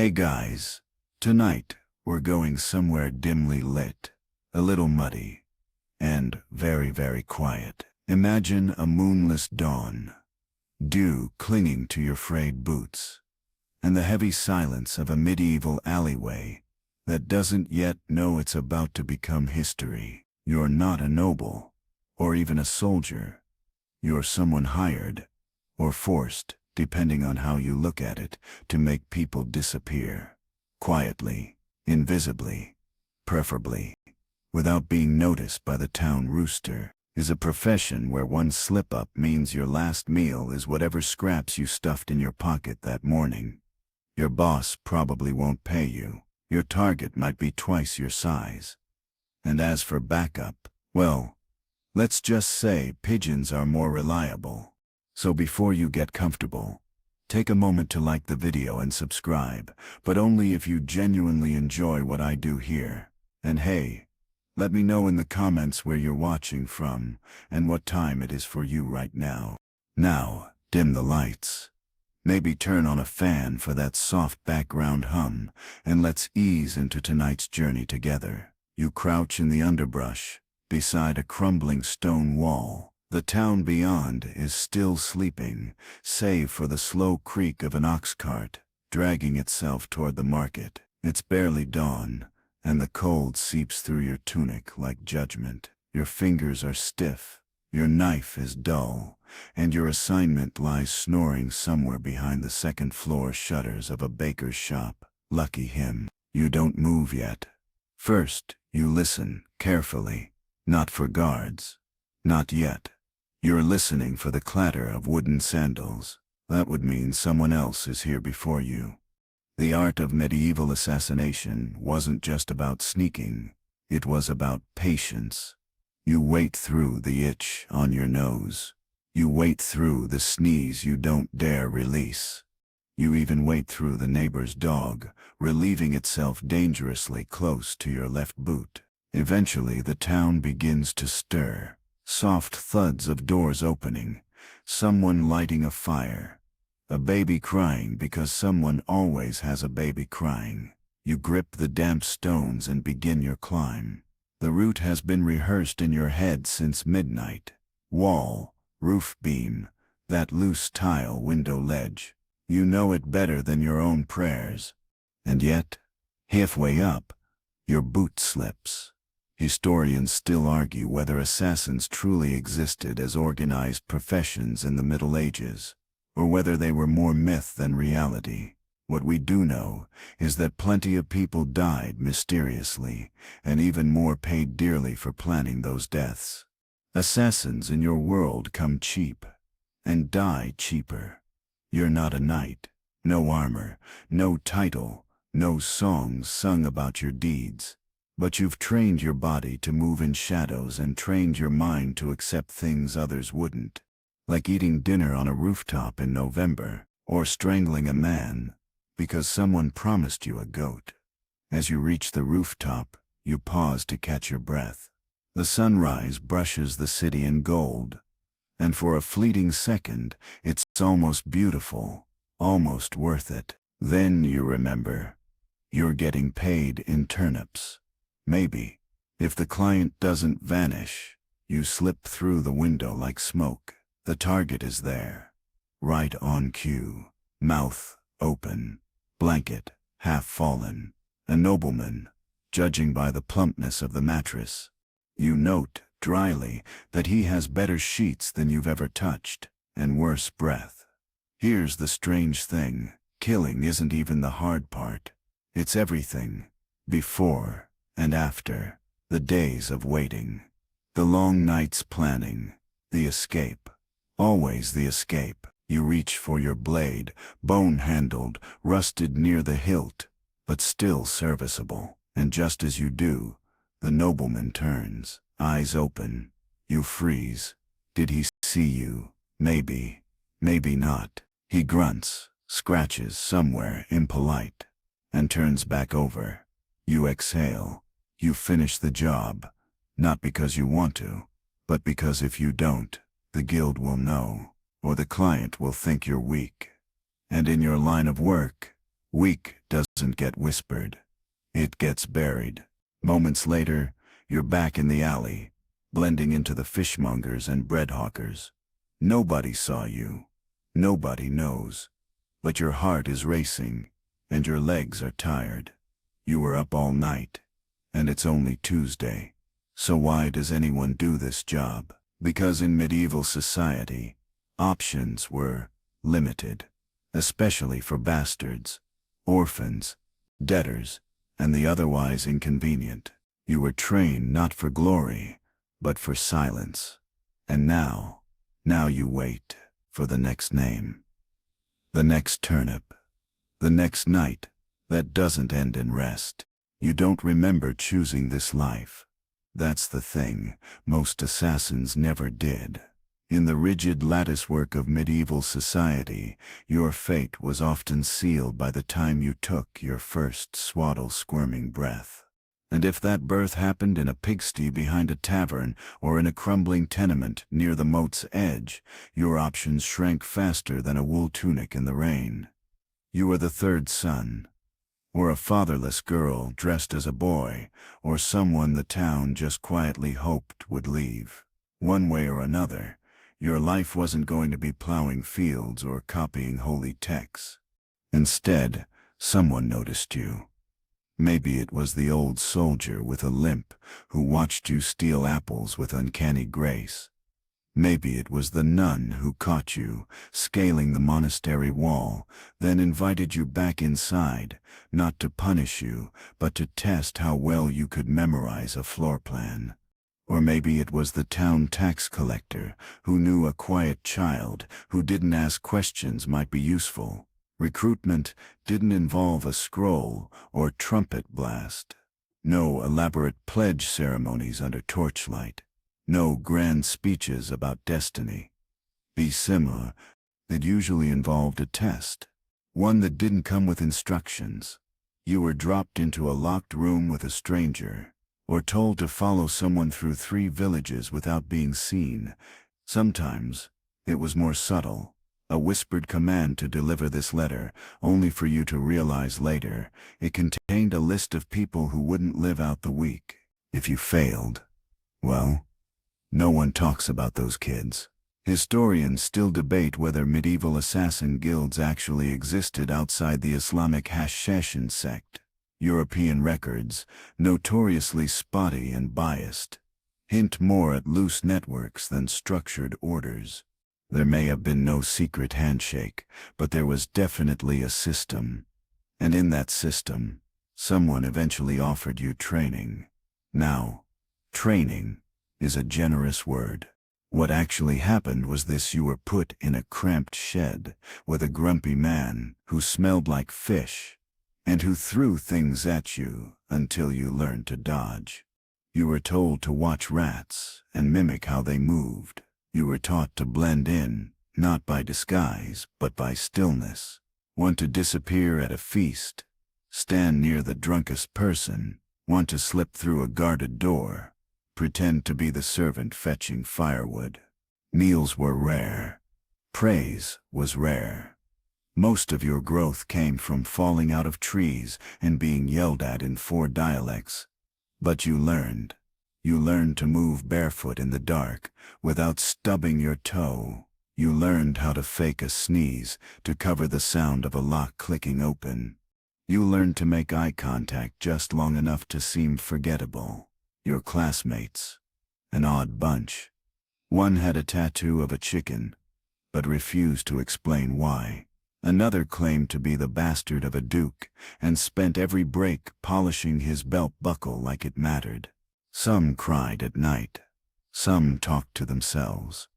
Hey guys, tonight we're going somewhere dimly lit, a little muddy, and very, very quiet. Imagine a moonless dawn, dew clinging to your frayed boots, and the heavy silence of a medieval alleyway that doesn't yet know it's about to become history. You're not a noble, or even a soldier. You're someone hired, or forced, depending on how you look at it, to make people disappear. Quietly, invisibly, preferably, without being noticed by the town rooster, is a profession where one slip-up means your last meal is whatever scraps you stuffed in your pocket that morning. Your boss probably won't pay you. Your target might be twice your size. And as for backup, well, let's just say pigeons are more reliable. So before you get comfortable, take a moment to like the video and subscribe, but only if you genuinely enjoy what I do here. And hey, let me know in the comments where you're watching from and what time it is for you right now. Now, dim the lights. Maybe turn on a fan for that soft background hum, and let's ease into tonight's journey together. You crouch in the underbrush, beside a crumbling stone wall. The town beyond is still sleeping, save for the slow creak of an ox cart, dragging itself toward the market. It's barely dawn, and the cold seeps through your tunic like judgment. Your fingers are stiff, your knife is dull, and your assignment lies snoring somewhere behind the second-floor shutters of a baker's shop. Lucky him, you don't move yet. First, you listen, carefully, not for guards. Not yet. You're listening for the clatter of wooden sandals. That would mean someone else is here before you. The art of medieval assassination wasn't just about sneaking, it was about patience. You wait through the itch on your nose. You wait through the sneeze you don't dare release. You even wait through the neighbor's dog, relieving itself dangerously close to your left boot. Eventually the town begins to stir. Soft thuds of doors opening, someone lighting a fire, a baby crying because someone always has a baby crying. You grip the damp stones and begin your climb. The route has been rehearsed in your head since midnight. Wall, roof beam, that loose tile window ledge. You know it better than your own prayers. And yet, halfway up, your boot slips. Historians still argue whether assassins truly existed as organized professions in the Middle Ages, or whether they were more myth than reality. What we do know is that plenty of people died mysteriously, and even more paid dearly for planning those deaths. Assassins in your world come cheap, and die cheaper. You're not a knight, no armor, no title, no songs sung about your deeds. But you've trained your body to move in shadows and trained your mind to accept things others wouldn't. Like eating dinner on a rooftop in November, or strangling a man, because someone promised you a goat. As you reach the rooftop, you pause to catch your breath. The sunrise brushes the city in gold, and for a fleeting second, it's almost beautiful, almost worth it. Then you remember, you're getting paid in turnips. Maybe, if the client doesn't vanish, you slip through the window like smoke. The target is there, right on cue, mouth open, blanket half fallen. A nobleman, judging by the plumpness of the mattress. You note, dryly, that he has better sheets than you've ever touched, and worse breath. Here's the strange thing, killing isn't even the hard part. It's everything, before and after, the days of waiting, the long nights planning, the escape, always the escape. You reach for your blade, bone-handled, rusted near the hilt, but still serviceable. And just as you do, the nobleman turns, eyes open. You freeze. Did he see you? Maybe, maybe not. He grunts, scratches somewhere impolite, and turns back over. You exhale. You finish the job, not because you want to, but because if you don't, the guild will know, or the client will think you're weak. And in your line of work, Weak doesn't get whispered. It gets buried. Moments later, you're back in the alley, blending into the fishmongers and bread hawkers. Nobody saw you. Nobody knows. But your heart is racing, and your legs are tired. You were up all night, and it's only Tuesday. So why does anyone do this job? Because in medieval society, options were limited, especially for bastards, orphans, debtors, and the otherwise inconvenient. You were trained not for glory, but for silence. And now you wait for the next name, the next turnip, the next night that doesn't end in rest. You don't remember choosing this life. That's the thing most assassins never did. In the rigid latticework of medieval society, your fate was often sealed by the time you took your first swaddle-squirming breath. And if that birth happened in a pigsty behind a tavern or in a crumbling tenement near the moat's edge, your options shrank faster than a wool tunic in the rain. You were the third son, or a fatherless girl dressed as a boy, or someone the town just quietly hoped would leave. One way or another, your life wasn't going to be plowing fields or copying holy texts. Instead, someone noticed you. Maybe it was the old soldier with a limp who watched you steal apples with uncanny grace. Maybe it was the nun who caught you scaling the monastery wall, then invited you back inside, not to punish you, but to test how well you could memorize a floor plan. Or maybe it was the town tax collector who knew a quiet child who didn't ask questions might be useful. Recruitment didn't involve a scroll or trumpet blast. No elaborate pledge ceremonies under torchlight. No grand speeches about destiny. Be similar, it usually involved a test. One that didn't come with instructions. You were dropped into a locked room with a stranger, or told to follow someone through 3 villages without being seen. Sometimes it was more subtle. A whispered command to deliver this letter, only for you to realize later it contained a list of people who wouldn't live out the week. If you failed, well, no one talks about those kids. Historians still debate whether medieval assassin guilds actually existed outside the Islamic Hashashin sect. European records, notoriously spotty and biased, hint more at loose networks than structured orders. There may have been no secret handshake, but there was definitely a system. And in that system, someone eventually offered you training. Now, training is a generous word. What actually happened was this: you were put in a cramped shed with a grumpy man who smelled like fish and who threw things at you until you learned to dodge. You were told to watch rats and mimic how they moved. You were taught to blend in, not by disguise, but by stillness. Want to disappear at a feast, stand near the drunkest person, want to slip through a guarded door, pretend to be the servant fetching firewood. Meals were rare. Praise was rare. Most of your growth came from falling out of trees and being yelled at in 4 dialects. But you learned. You learned to move barefoot in the dark without stubbing your toe. You learned how to fake a sneeze to cover the sound of a lock clicking open. You learned to make eye contact just long enough to seem forgettable. Your classmates, an odd bunch. One had a tattoo of a chicken, but refused to explain why. Another claimed to be the bastard of a duke and spent every break polishing his belt buckle like it mattered. Some cried at night. Some talked to themselves.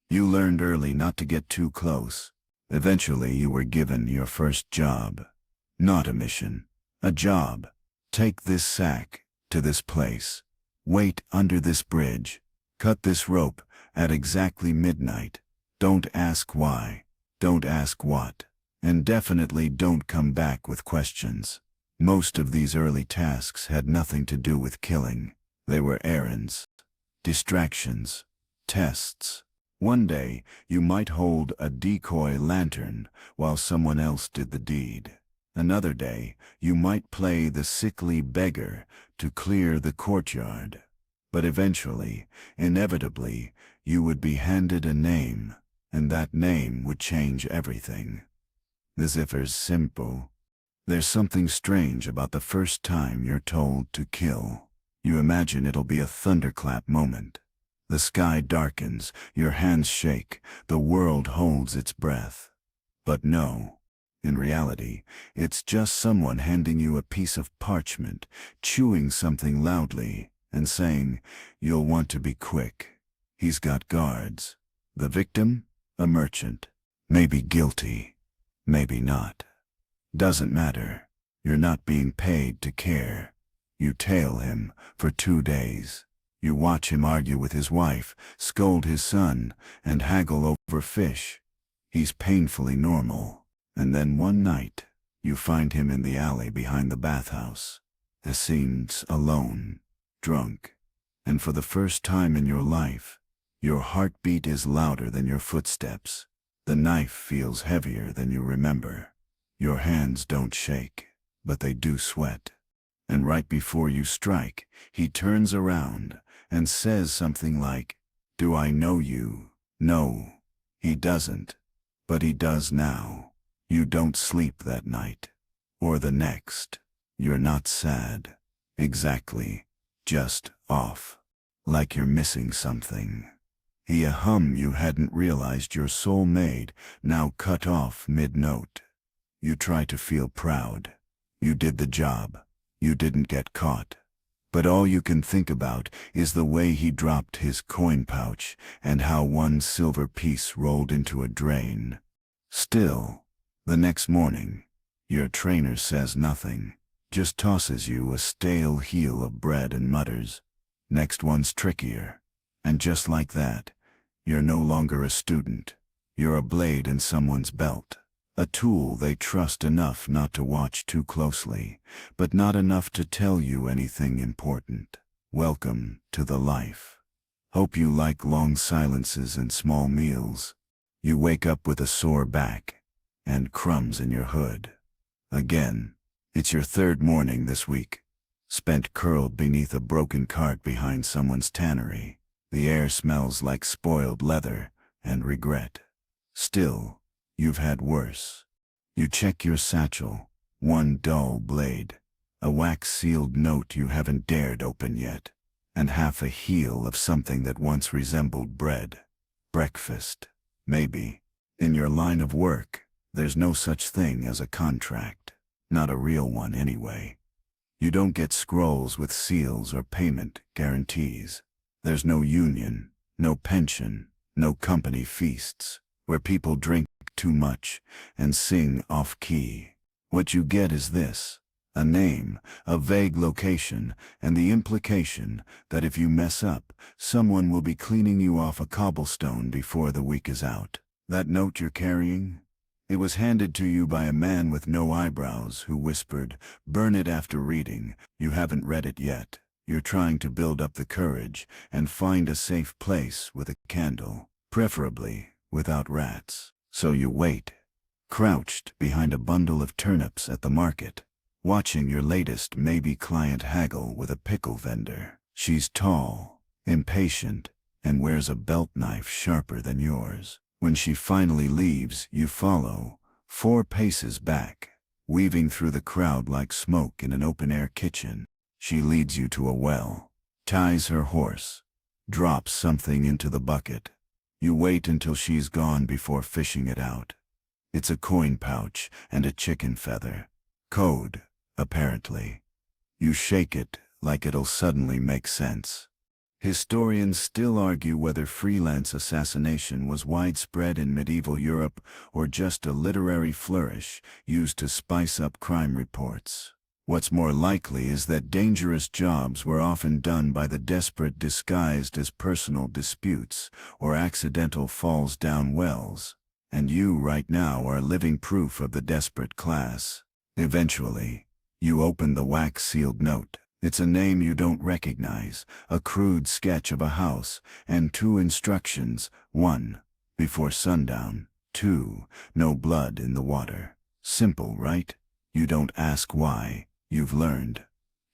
You learned early not to get too close. Eventually you were given your first job. Not a mission. A job. Take this sack to this place. Wait under this bridge. Cut this rope at exactly midnight. Don't ask why. Don't ask what. And definitely don't come back with questions. Most of these early tasks had nothing to do with killing. They were errands, distractions, tests. One day, you might hold a decoy lantern while someone else did the deed. Another day, you might play the sickly beggar to clear the courtyard. But eventually, inevitably, you would be handed a name, and that name would change everything. The ziffer's simple. There's something strange about the first time you're told to kill. You imagine it'll be a thunderclap moment. The sky darkens, your hands shake, the world holds its breath. But no. In reality, it's just someone handing you a piece of parchment, chewing something loudly, and saying, "You'll want to be quick." He's got guards. The victim? A merchant. Maybe guilty. Maybe not. Doesn't matter. You're not being paid to care. You tail him for 2 days. You watch him argue with his wife, scold his son, and haggle over fish. He's painfully normal. And then one night, you find him in the alley behind the bathhouse. He seems alone, drunk, and for the first time in your life, your heartbeat is louder than your footsteps. The knife feels heavier than you remember. Your hands don't shake, but they do sweat. And right before you strike, he turns around and says something like, "Do I know you?" No, he doesn't, but he does now. You don't sleep that night, or the next. You're not sad. Exactly. Just off. Like you're missing something. A hum you hadn't realized your soul made, now cut off mid-note. You try to feel proud. You did the job. You didn't get caught. But all you can think about is the way he dropped his coin pouch and how one silver piece rolled into a drain. Still, the next morning, your trainer says nothing, just tosses you a stale heel of bread and mutters, "Next one's trickier." And just like that, you're no longer a student. You're a blade in someone's belt, a tool they trust enough not to watch too closely, but not enough to tell you anything important. Welcome to the life. Hope you like long silences and small meals. You wake up with a sore back and crumbs in your hood. Again, it's your 3rd morning this week, spent curled beneath a broken cart behind someone's tannery. The air smells like spoiled leather and regret. Still, you've had worse. You check your satchel, one dull blade, a wax-sealed note you haven't dared open yet, and half a heel of something that once resembled bread. Breakfast, maybe. In your line of work, there's no such thing as a contract. Not a real one anyway. You don't get scrolls with seals or payment guarantees. There's no union, no pension, no company feasts, where people drink too much and sing off-key. What you get is this: a name, a vague location, and the implication that if you mess up, someone will be cleaning you off a cobblestone before the week is out. That note you're carrying? It was handed to you by a man with no eyebrows who whispered, "Burn it after reading. You haven't read it yet." You're trying to build up the courage and find a safe place with a candle, preferably without rats. So you wait, crouched behind a bundle of turnips at the market, watching your latest maybe client haggle with a pickle vendor. She's tall, impatient, and wears a belt knife sharper than yours. When she finally leaves, you follow, 4 paces back, weaving through the crowd like smoke in an open-air kitchen. She leads you to a well, ties her horse, drops something into the bucket. You wait until she's gone before fishing it out. It's a coin pouch and a chicken feather. Code, apparently. You shake it like it'll suddenly make sense. Historians still argue whether freelance assassination was widespread in medieval Europe or just a literary flourish used to spice up crime reports. What's more likely is that dangerous jobs were often done by the desperate disguised as personal disputes or accidental falls down wells, and you right now are living proof of the desperate class. Eventually, you open the wax-sealed note. It's a name you don't recognize, a crude sketch of a house, and 2 instructions: 1, before sundown; 2, no blood in the water. Simple, right? You don't ask why, you've learned.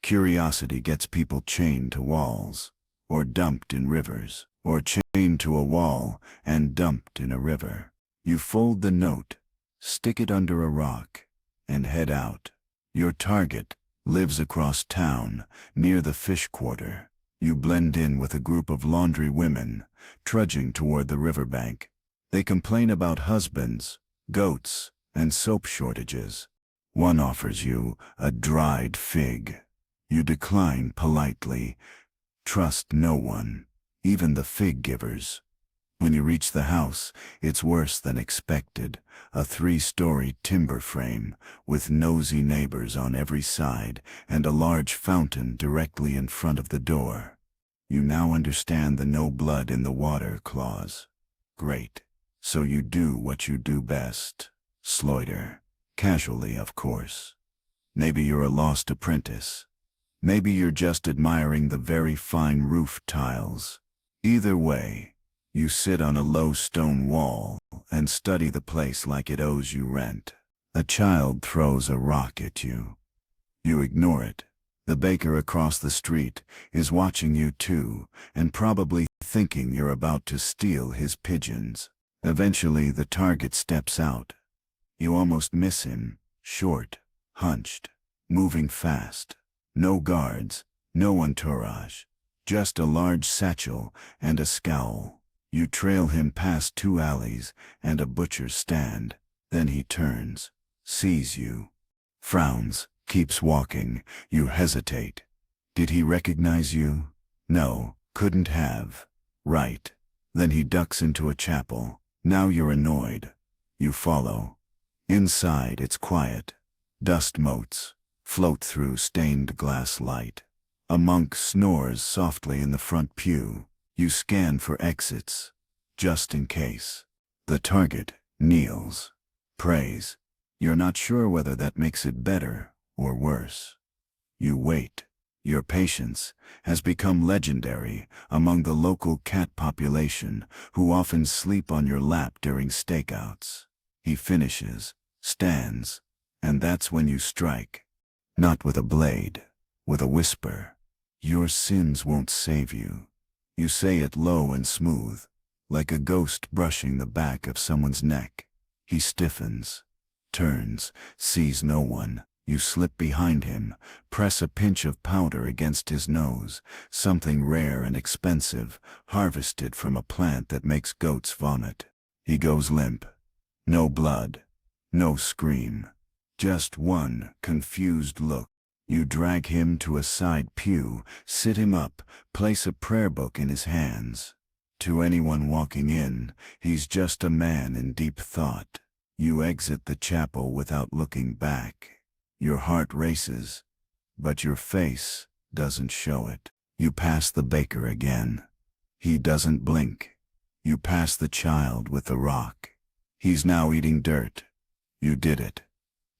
Curiosity gets people chained to walls, or dumped in rivers, or chained to a wall and dumped in a river. You fold the note, stick it under a rock, and head out. Your target lives across town, near the fish quarter. You blend in with a group of laundry women, trudging toward the riverbank. They complain about husbands, goats, and soap shortages. One offers you a dried fig. You decline politely. Trust no one, even the fig givers. When you reach the house, it's worse than expected. A 3-story timber frame, with nosy neighbors on every side, and a large fountain directly in front of the door. You now understand the no blood in the water clause. Great. So you do what you do best. Sloiter. Casually, of course. Maybe you're a lost apprentice. Maybe you're just admiring the very fine roof tiles. Either way, you sit on a low stone wall and study the place like it owes you rent. A child throws a rock at you. You ignore it. The baker across the street is watching you too, and probably thinking you're about to steal his pigeons. Eventually the target steps out. You almost miss him, short, hunched, moving fast. No guards, no entourage, just a large satchel and a scowl. You trail him past 2 alleys and a butcher's stand. Then he turns, sees you, frowns, keeps walking. You hesitate. Did he recognize you? No, couldn't have. Right. Then he ducks into a chapel. Now you're annoyed. You follow. Inside it's quiet. Dust motes float through stained glass light. A monk snores softly in the front pew. You scan for exits, just in case. The target kneels, prays. You're not sure whether that makes it better or worse. You wait. Your patience has become legendary among the local cat population, who often sleep on your lap during stakeouts. He finishes, stands, and that's when you strike. Not with a blade, with a whisper. Your sins won't save you. You say it low and smooth, like a ghost brushing the back of someone's neck. He stiffens, turns, sees no one. You slip behind him, press a pinch of powder against his nose, something rare and expensive, harvested from a plant that makes goats vomit. He goes limp. No blood, no scream, just one confused look. You drag him to a side pew, sit him up, place a prayer book in his hands. To anyone walking in, he's just a man in deep thought. You exit the chapel without looking back. Your heart races, but your face doesn't show it. You pass the baker again. He doesn't blink. You pass the child with the rock. He's now eating dirt. You did it.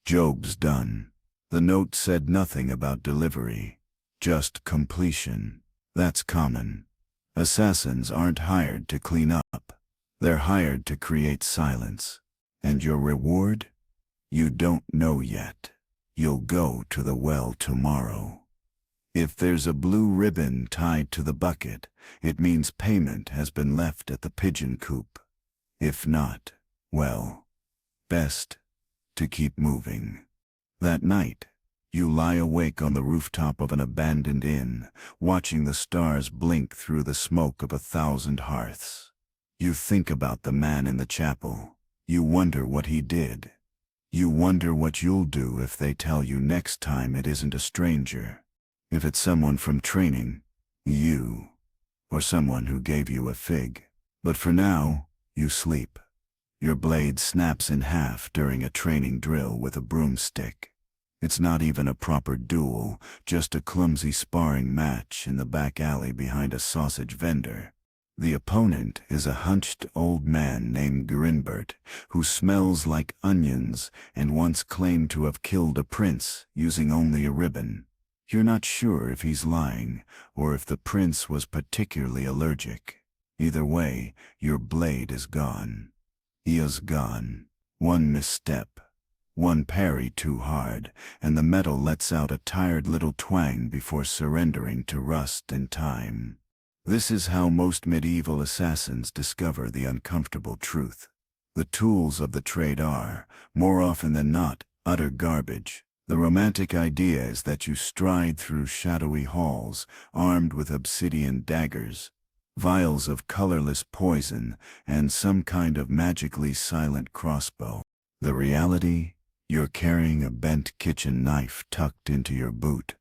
Job's done. The note said nothing about delivery, just completion. That's common. Assassins aren't hired to clean up. They're hired to create silence. And your reward? You don't know yet. You'll go to the well tomorrow. If there's a blue ribbon tied to the bucket, it means payment has been left at the pigeon coop. If not, well, best to keep moving. That night, you lie awake on the rooftop of an abandoned inn, watching the stars blink through the smoke of 1,000 hearths. You think about the man in the chapel. You wonder what he did. You wonder what you'll do if they tell you next time it isn't a stranger. If it's someone from training, you, or someone who gave you a fig. But for now, you sleep. Your blade snaps in half during a training drill with a broomstick. It's not even a proper duel, just a clumsy sparring match in the back alley behind a sausage vendor. The opponent is a hunched old man named Grinbert, who smells like onions and once claimed to have killed a prince using only a ribbon. You're not sure if he's lying, or if the prince was particularly allergic. Either way, your blade is gone. He is gone. One misstep, One parry too hard, and the metal lets out a tired little twang before surrendering to rust and time. This is how most medieval assassins discover the uncomfortable truth. The tools of the trade are, more often than not, utter garbage. The romantic idea is that you stride through shadowy halls, armed with obsidian daggers, vials of colorless poison, and some kind of magically silent crossbow. The reality? You're carrying a bent kitchen knife tucked into your boot,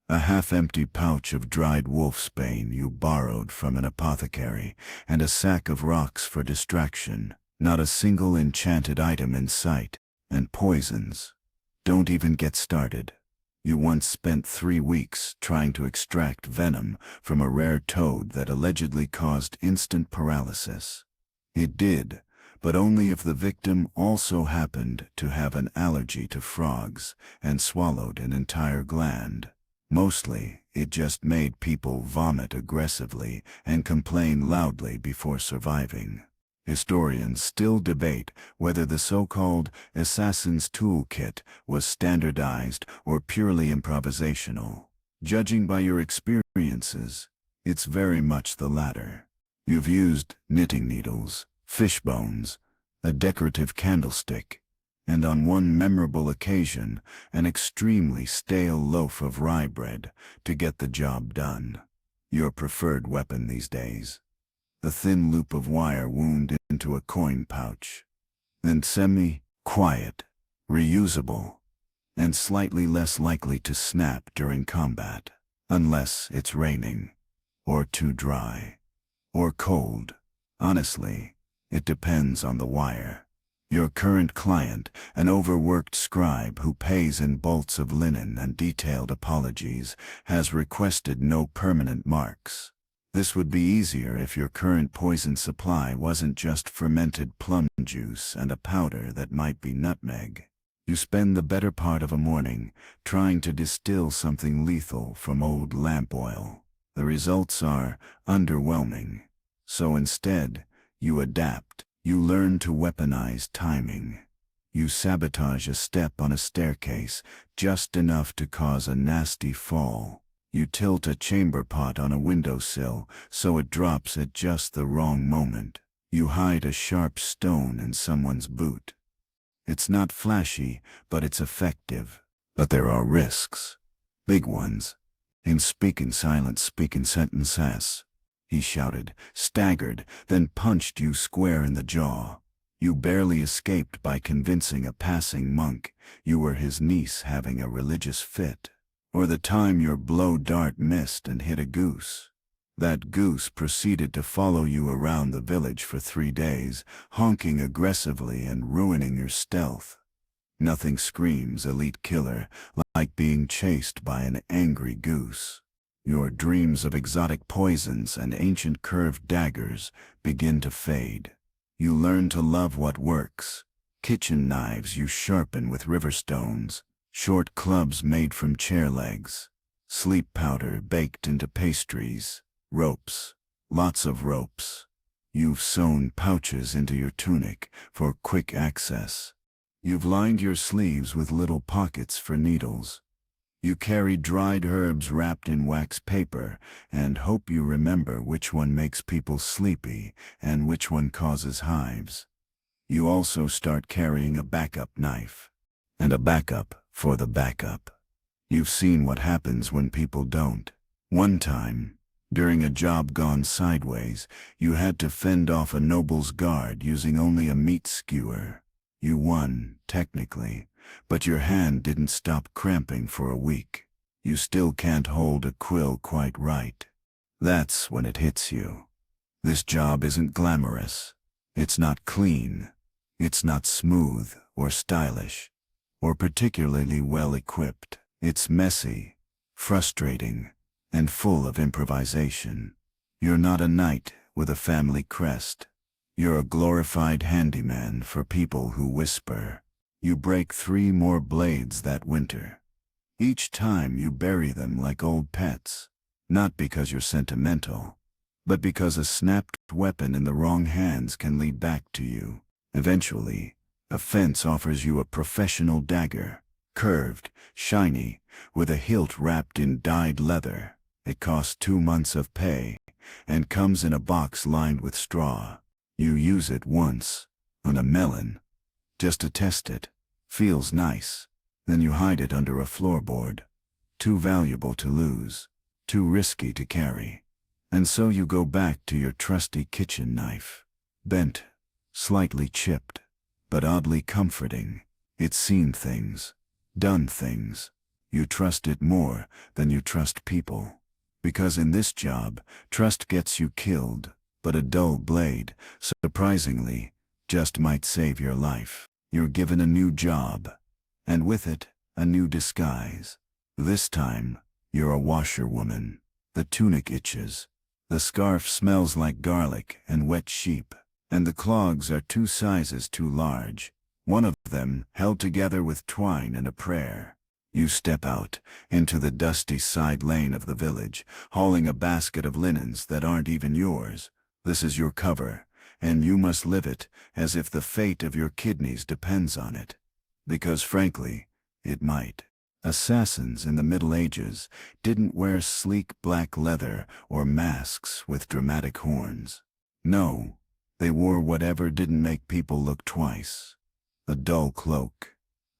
a half-empty pouch of dried wolfsbane you borrowed from an apothecary, and a sack of rocks for distraction. Not a single enchanted item in sight. And poisons. Don't even get started. You once spent 3 weeks trying to extract venom from a rare toad that allegedly caused instant paralysis. It did, but only if the victim also happened to have an allergy to frogs and swallowed an entire gland. Mostly, it just made people vomit aggressively and complain loudly before surviving. Historians still debate whether the so-called assassin's toolkit was standardized or purely improvisational. Judging by your experiences, it's very much the latter. You've used knitting needles, fish bones, a decorative candlestick, and on one memorable occasion, an extremely stale loaf of rye bread to get the job done. Your preferred weapon these days. The thin loop of wire wound into a coin pouch. Then semi-quiet, reusable, and slightly less likely to snap during combat, unless it's raining, or too dry, or cold. Honestly, it depends on the wire. Your current client, an overworked scribe who pays in bolts of linen and detailed apologies, has requested no permanent marks. This would be easier if your current poison supply wasn't just fermented plum juice and a powder that might be nutmeg. You spend the better part of a morning trying to distill something lethal from old lamp oil. The results are underwhelming. So instead, you adapt. You learn to weaponize timing. You sabotage a step on a staircase just enough to cause a nasty fall. You tilt a chamber pot on a windowsill so it drops at just the wrong moment. You hide a sharp stone in someone's boot. It's not flashy, but it's effective. But there are risks. Big ones. Him speak in silence, speak in sentences. He shouted, staggered, then punched you square in the jaw. You barely escaped by convincing a passing monk you were his niece having a religious fit. Or the time your blow dart missed and hit a goose. That goose proceeded to follow you around the village for 3 days, honking aggressively and ruining your stealth. Nothing screams elite killer like being chased by an angry goose. Your dreams of exotic poisons and ancient curved daggers begin to fade. You learn to love what works. Kitchen knives you sharpen with river stones. Short clubs made from chair legs, sleep powder baked into pastries, ropes, lots of ropes. You've sewn pouches into your tunic for quick access. You've lined your sleeves with little pockets for needles. You carry dried herbs wrapped in wax paper and hope you remember which one makes people sleepy and which one causes hives. You also start carrying a backup knife. And a backup for the backup. You've seen what happens when people don't. One time, during a job gone sideways, you had to fend off a noble's guard using only a meat skewer. You won, technically, but your hand didn't stop cramping for a week. You still can't hold a quill quite right. That's when it hits you. This job isn't glamorous. It's not clean. It's not smooth or stylish, or particularly well-equipped. It's messy, frustrating, and full of improvisation. You're not a knight with a family crest. You're a glorified handyman for people who whisper. You break 3 more blades that winter. Each time you bury them like old pets, not because you're sentimental, but because a snapped weapon in the wrong hands can lead back to you. Eventually, A fence offers you a professional dagger, curved, shiny, with a hilt wrapped in dyed leather. It costs 2 months of pay, and comes in a box lined with straw. You use it once, on a melon, just to test it. Feels nice. Then you hide it under a floorboard. Too valuable to lose, too risky to carry. And so you go back to your trusty kitchen knife. Bent, slightly chipped, but oddly comforting. It's seen things, done things. You trust it more than you trust people. Because in this job, trust gets you killed, but a dull blade, surprisingly, just might save your life. You're given a new job, and with it, a new disguise. This time, you're a washerwoman. The tunic itches. The scarf smells like garlic and wet sheep, and the clogs are 2 sizes too large, one of them held together with twine and a prayer. You step out into the dusty side lane of the village, hauling a basket of linens that aren't even yours. This is your cover, and you must live it as if the fate of your kidneys depends on it. Because frankly, it might. Assassins in the Middle Ages didn't wear sleek black leather or masks with dramatic horns. No, they wore whatever didn't make people look twice. A dull cloak,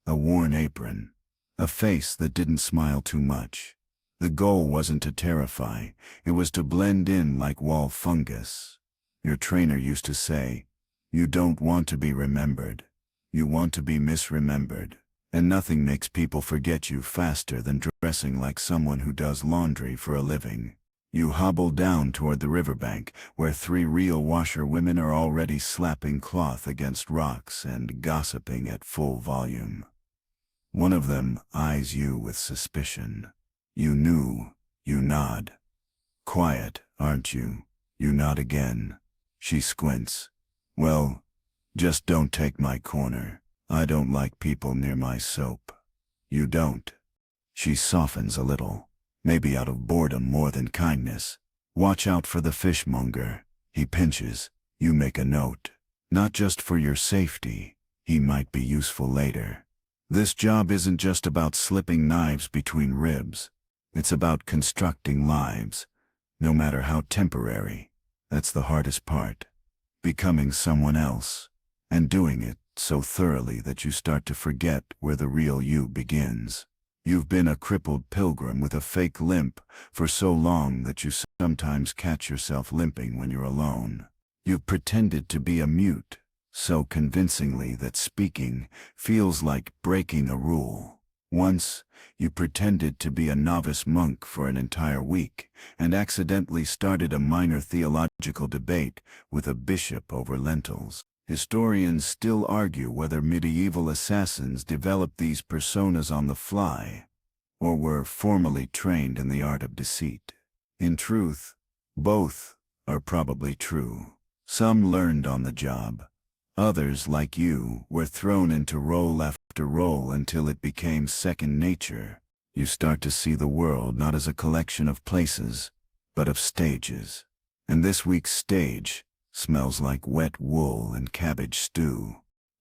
a worn apron, a face that didn't smile too much. The goal wasn't to terrify, it was to blend in like wall fungus. Your trainer used to say, "You don't want to be remembered, you want to be misremembered." And nothing makes people forget you faster than dressing like someone who does laundry for a living. You hobble down toward the riverbank, where 3 real washerwomen are already slapping cloth against rocks and gossiping at full volume. One of them eyes you with suspicion. You nod. "Quiet, aren't you?" You nod again. She squints. "Well, just don't take my corner. I don't like people near my soap." You don't. She softens a little, maybe out of boredom more than kindness. "Watch out for the fishmonger," he pinches. You make a note. Not just for your safety, he might be useful later. This job isn't just about slipping knives between ribs. It's about constructing lives, no matter how temporary. That's the hardest part. Becoming someone else, and doing it so thoroughly that you start to forget where the real you begins. You've been a crippled pilgrim with a fake limp for so long that you sometimes catch yourself limping when you're alone. You've pretended to be a mute so convincingly that speaking feels like breaking a rule. Once, you pretended to be a novice monk for an entire week and accidentally started a minor theological debate with a bishop over lentils. Historians still argue whether medieval assassins developed these personas on the fly, or were formally trained in the art of deceit. In truth, both are probably true. Some learned on the job. Others, like you, were thrown into role after role until it became second nature. You start to see the world not as a collection of places, but of stages. And this week's stage smells like wet wool and cabbage stew.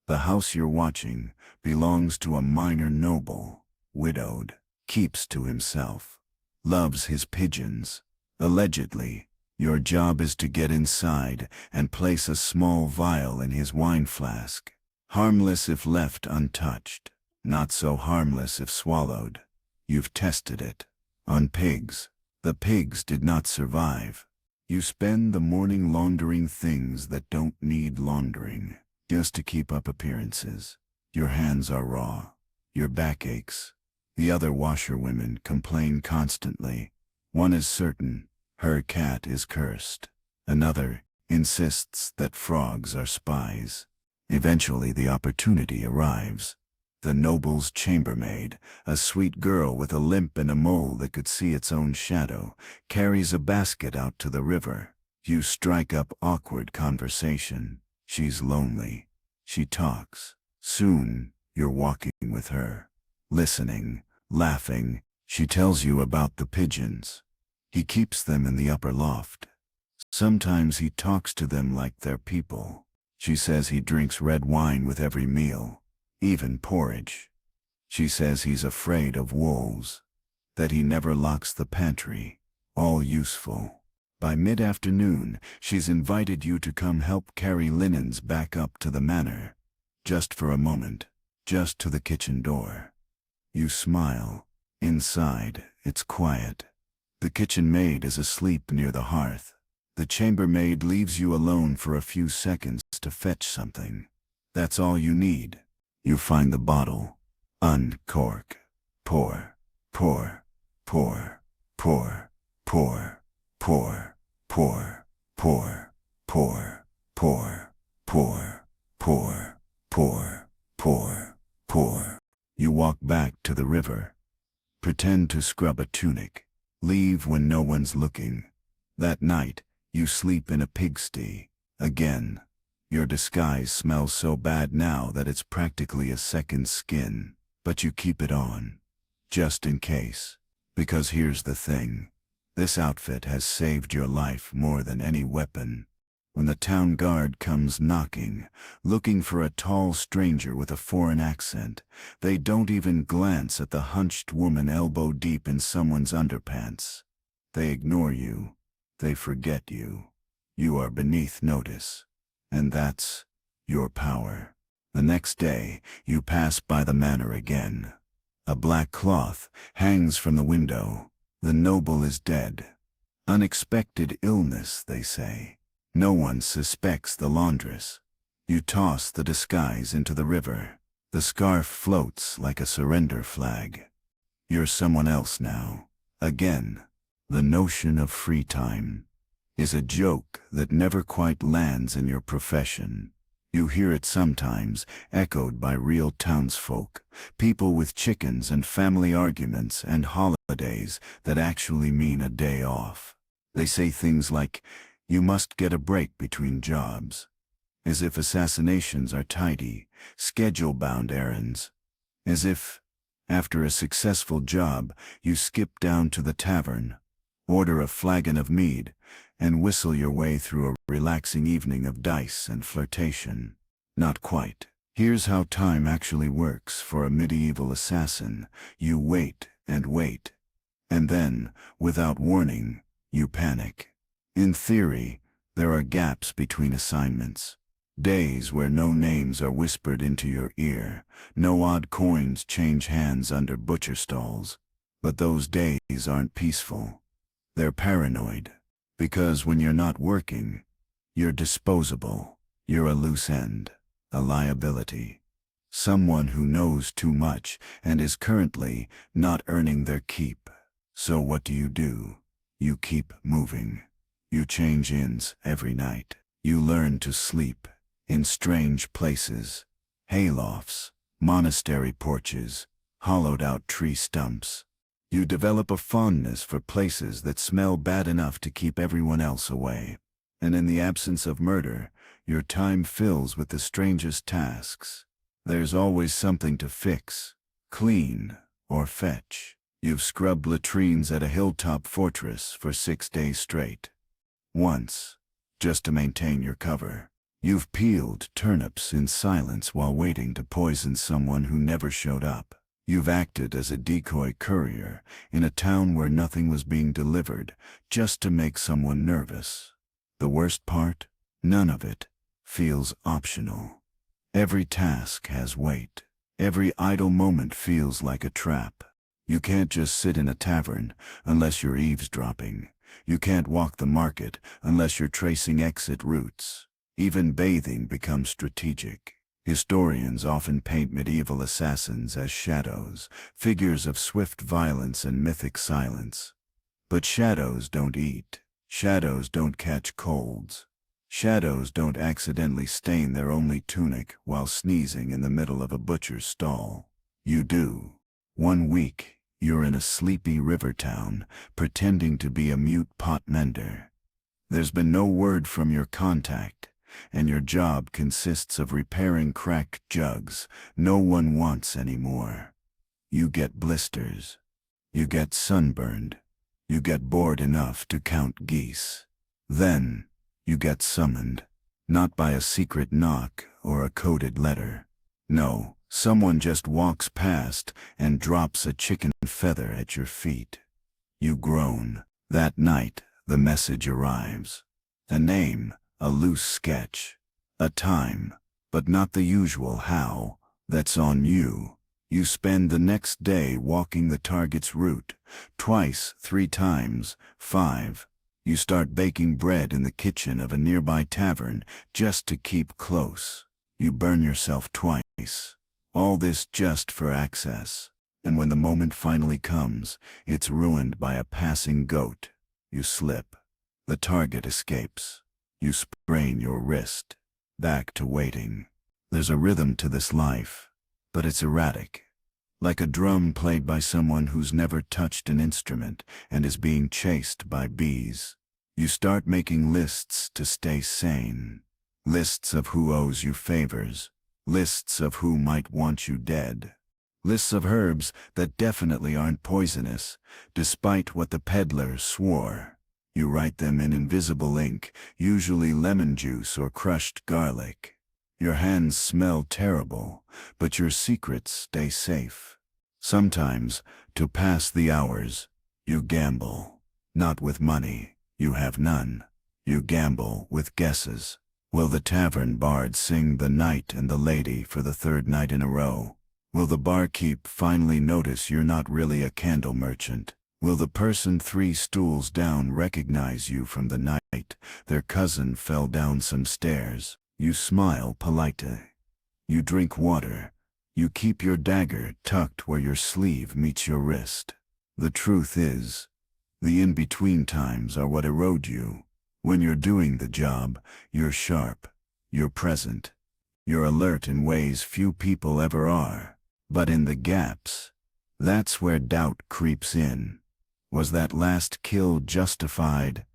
The house you're watching belongs to a minor noble, widowed, keeps to himself, loves his pigeons. Allegedly, your job is to get inside and place a small vial in his wine flask. Harmless if left untouched, not so harmless if swallowed. You've tested it. On pigs. The pigs did not survive. You spend the morning laundering things that don't need laundering, just to keep up appearances. Your hands are raw. Your back aches. The other washerwomen complain constantly. One is certain, her cat is cursed. Another insists that frogs are spies. Eventually the opportunity arrives. The noble's chambermaid, a sweet girl with a limp and a mole that could see its own shadow, carries a basket out to the river. You strike up awkward conversation. She's lonely. She talks. Soon, you're walking with her. Listening, laughing. She tells you about the pigeons. He keeps them in the upper loft. Sometimes he talks to them like they're people. She says he drinks red wine with every meal, even porridge. She says he's afraid of wolves, that he never locks the pantry, all useful. By mid-afternoon, she's invited you to come help carry linens back up to the manor, just for a moment, just to the kitchen door. You smile. Inside, it's quiet. The kitchen maid is asleep near the hearth. The chambermaid leaves you alone for a few seconds to fetch something. That's all you need. You find the bottle. Uncork. Pour. Pour. Pour. Pour. Pour. Pour. Pour. Pour. Pour. Pour. Pour. Pour. Pour. Pour. Pour. You walk back to the river. Pretend to scrub a tunic. Leave when no one's looking. That night, you sleep in a pigsty. Again. Your disguise smells so bad now that it's practically a second skin, but you keep it on. Just in case. Because here's the thing. This outfit has saved your life more than any weapon. When the town guard comes knocking, looking for a tall stranger with a foreign accent, they don't even glance at the hunched woman elbow deep in someone's underpants. They ignore you. They forget you. You are beneath notice. And that's your power. The next day, you pass by the manor again. A black cloth hangs from the window. The noble is dead. Unexpected illness, they say. No one suspects the laundress. You toss the disguise into the river. The scarf floats like a surrender flag. You're someone else now. Again. The notion of free time is a joke that never quite lands in your profession. You hear it sometimes, echoed by real townsfolk, people with chickens and family arguments and holidays that actually mean a day off. They say things like, "You must get a break between jobs," as if assassinations are tidy, schedule-bound errands. As if, after a successful job, you skip down to the tavern, order a flagon of mead, and whistle your way through a relaxing evening of dice and flirtation. Not quite. Here's how time actually works for a medieval assassin. You wait and wait. And then, without warning, you panic. In theory, there are gaps between assignments. Days where no names are whispered into your ear, no odd coins change hands under butcher stalls. But those days aren't peaceful. They're paranoid. Because when you're not working, you're disposable. You're a loose end, a liability. Someone who knows too much and is currently not earning their keep. So what do? You keep moving. You change inns every night. You learn to sleep in strange places, haylofts, monastery porches, hollowed-out tree stumps. You develop a fondness for places that smell bad enough to keep everyone else away. And in the absence of murder, your time fills with the strangest tasks. There's always something to fix, clean, or fetch. You've scrubbed latrines at a hilltop fortress for 6 days straight. Once, just to maintain your cover. You've peeled turnips in silence while waiting to poison someone who never showed up. You've acted as a decoy courier in a town where nothing was being delivered, just to make someone nervous. The worst part? None of it feels optional. Every task has weight. Every idle moment feels like a trap. You can't just sit in a tavern unless you're eavesdropping. You can't walk the market unless you're tracing exit routes. Even bathing becomes strategic. Historians often paint medieval assassins as shadows, figures of swift violence and mythic silence. But shadows don't eat. Shadows don't catch colds. Shadows don't accidentally stain their only tunic while sneezing in the middle of a butcher's stall. You do. 1 week, you're in a sleepy river town, pretending to be a mute pot mender. There's been no word from your contact, and your job consists of repairing cracked jugs no one wants anymore. You get blisters. You get sunburned. You get bored enough to count geese. Then, you get summoned. Not by a secret knock or a coded letter. No, someone just walks past and drops a chicken feather at your feet. You groan. That night, the message arrives. A name, a loose sketch, a time, but not the usual how. That's on you. You spend the next day walking the target's route, twice, 3 times, 5. You start baking bread in the kitchen of a nearby tavern just to keep close. You burn yourself twice. All this just for access. And when the moment finally comes, it's ruined by a passing goat. You slip. The target escapes. You sprain your wrist. Back to waiting. There's a rhythm to this life, but it's erratic. Like a drum played by someone who's never touched an instrument and is being chased by bees. You start making lists to stay sane. Lists of who owes you favors. Lists of who might want you dead. Lists of herbs that definitely aren't poisonous, despite what the peddler swore. You write them in invisible ink, usually lemon juice or crushed garlic. Your hands smell terrible, but your secrets stay safe. Sometimes, to pass the hours, you gamble. Not with money, you have none. You gamble with guesses. Will the tavern bard sing the knight and the lady for the 3rd night in a row? Will the barkeep finally notice you're not really a candle merchant? Will the person 3 stools down recognize you from the night their cousin fell down some stairs? You smile politely. You drink water. You keep your dagger tucked where your sleeve meets your wrist. The truth is, the in-between times are what erode you. When you're doing the job, you're sharp. You're present. You're alert in ways few people ever are. But in the gaps, that's where doubt creeps in. Was that last kill justified?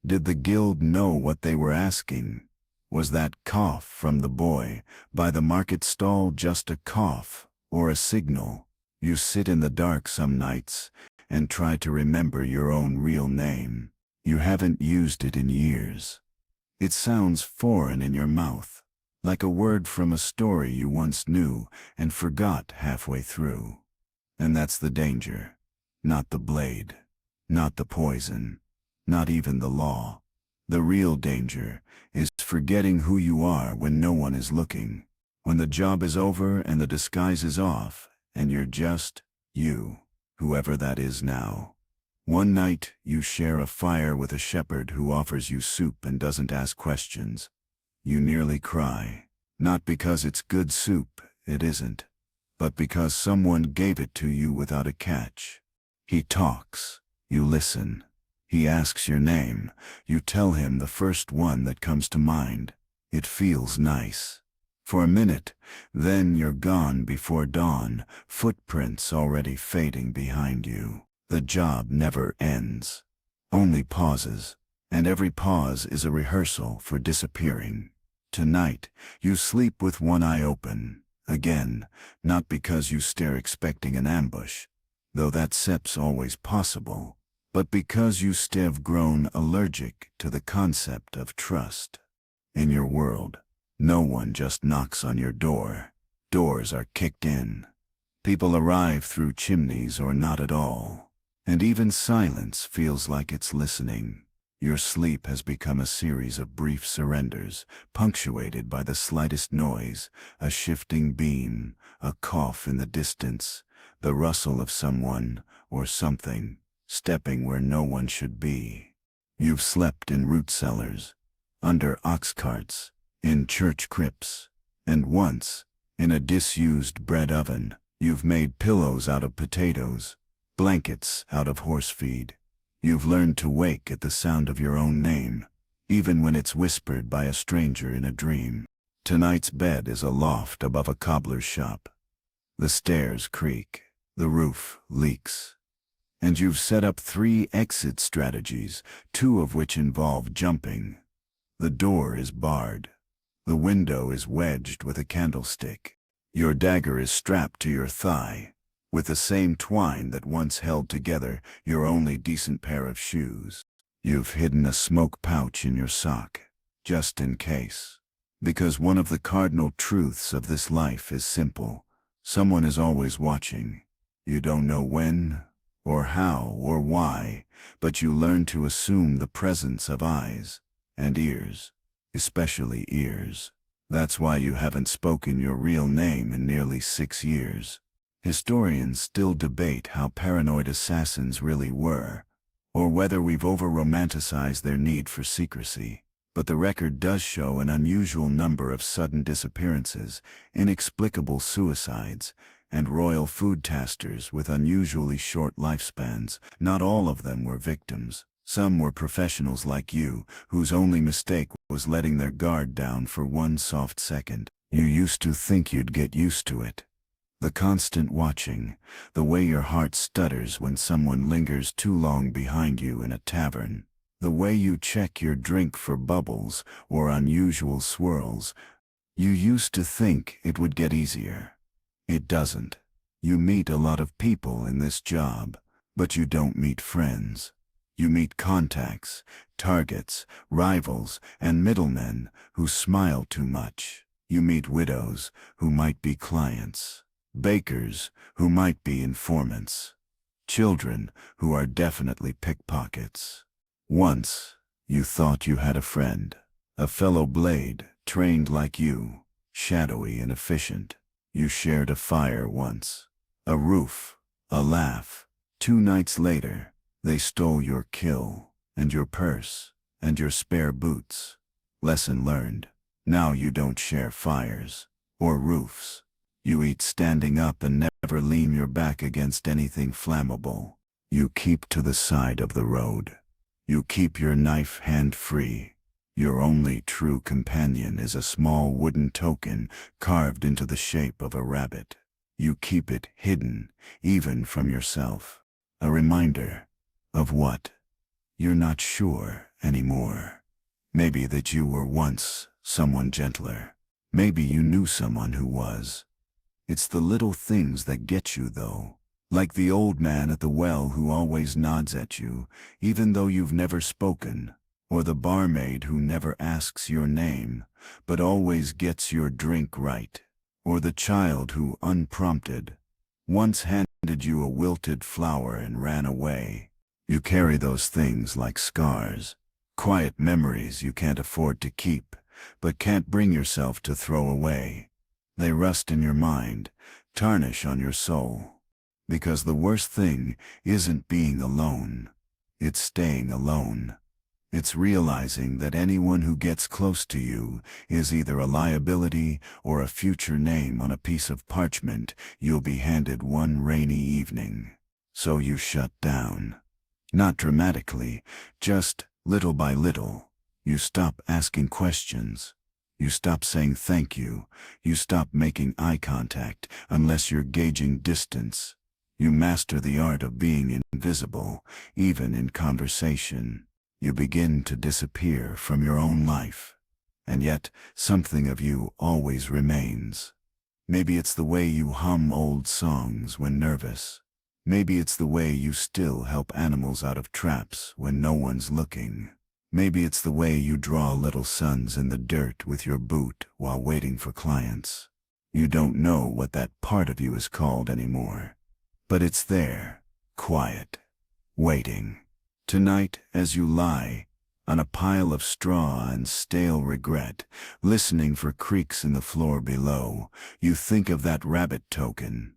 Did the guild know what they were asking? Was that cough from the boy by the market stall just a cough or a signal? You sit in the dark some nights and try to remember your own real name. You haven't used it in years. It sounds foreign in your mouth, like a word from a story you once knew and forgot halfway through. And that's the danger. Not the blade, not the poison, not even the law. The real danger is forgetting who you are when no one is looking. When the job is over and the disguise is off, and you're just you, whoever that is now. One night, you share a fire with a shepherd who offers you soup and doesn't ask questions. You nearly cry. Not because it's good soup, it isn't, but because someone gave it to you without a catch. He talks. You listen. He asks your name. You tell him the first one that comes to mind. It feels nice. For a minute, then you're gone before dawn, footprints already fading behind you. The job never ends, only pauses, and every pause is a rehearsal for disappearing. Tonight, you sleep with one eye open, again, not because you stare expecting an ambush, though that step's always possible, but because you have grown allergic to the concept of trust. In your world, no one just knocks on your door. Doors are kicked in. People arrive through chimneys or not at all. And even silence feels like it's listening. Your sleep has become a series of brief surrenders, punctuated by the slightest noise, a shifting beam, a cough in the distance, the rustle of someone or something stepping where no one should be. You've slept in root cellars, under ox carts, in church crypts, and once, in a disused bread oven. You've made pillows out of potatoes, blankets out of horse feed. You've learned to wake at the sound of your own name, even when it's whispered by a stranger in a dream. Tonight's bed is a loft above a cobbler's shop. The stairs creak, the roof leaks. And you've set up 3 exit strategies, 2 of which involve jumping. The door is barred. The window is wedged with a candlestick. Your dagger is strapped to your thigh, with the same twine that once held together your only decent pair of shoes. You've hidden a smoke pouch in your sock, just in case. Because one of the cardinal truths of this life is simple. Someone is always watching. You don't know when, or how, or why, but you learn to assume the presence of eyes and ears, especially ears. That's why you haven't spoken your real name in nearly 6 years. Historians still debate how paranoid assassins really were, or whether we've over-romanticized their need for secrecy. But the record does show an unusual number of sudden disappearances, inexplicable suicides, and royal food tasters with unusually short lifespans. Not all of them were victims. Some were professionals like you, whose only mistake was letting their guard down for one soft second. You used to think you'd get used to it. The constant watching, the way your heart stutters when someone lingers too long behind you in a tavern, the way you check your drink for bubbles or unusual swirls. You used to think it would get easier. It doesn't. You meet a lot of people in this job, but you don't meet friends. You meet contacts, targets, rivals, and middlemen who smile too much. You meet widows who might be clients, bakers who might be informants, children who are definitely pickpockets. Once, you thought you had a friend, a fellow blade, trained like you, shadowy and efficient. You shared a fire once, a roof, a laugh. 2 nights later, they stole your kill, and your purse, and your spare boots. Lesson learned. Now you don't share fires, or roofs. You eat standing up and never lean your back against anything flammable. You keep to the side of the road. You keep your knife hand-free. Your only true companion is a small wooden token carved into the shape of a rabbit. You keep it hidden, even from yourself. A reminder of what? You're not sure anymore. Maybe that you were once someone gentler. Maybe you knew someone who was. It's the little things that get you, though. Like the old man at the well who always nods at you, even though you've never spoken, or the barmaid who never asks your name, but always gets your drink right, or the child who, unprompted, once handed you a wilted flower and ran away. You carry those things like scars, quiet memories you can't afford to keep, but can't bring yourself to throw away. They rust in your mind, tarnish on your soul. Because the worst thing isn't being alone. It's staying alone. It's realizing that anyone who gets close to you is either a liability or a future name on a piece of parchment you'll be handed one rainy evening. So you shut down. Not dramatically, just little by little. You stop asking questions. You stop saying thank you. You stop making eye contact unless you're gauging distance. You master the art of being invisible, even in conversation. You begin to disappear from your own life. And yet, something of you always remains. Maybe it's the way you hum old songs when nervous. Maybe it's the way you still help animals out of traps when no one's looking. Maybe it's the way you draw little suns in the dirt with your boot while waiting for clients. You don't know what that part of you is called anymore. But it's there, quiet, waiting. Tonight, as you lie on a pile of straw and stale regret, listening for creaks in the floor below, you think of that rabbit token.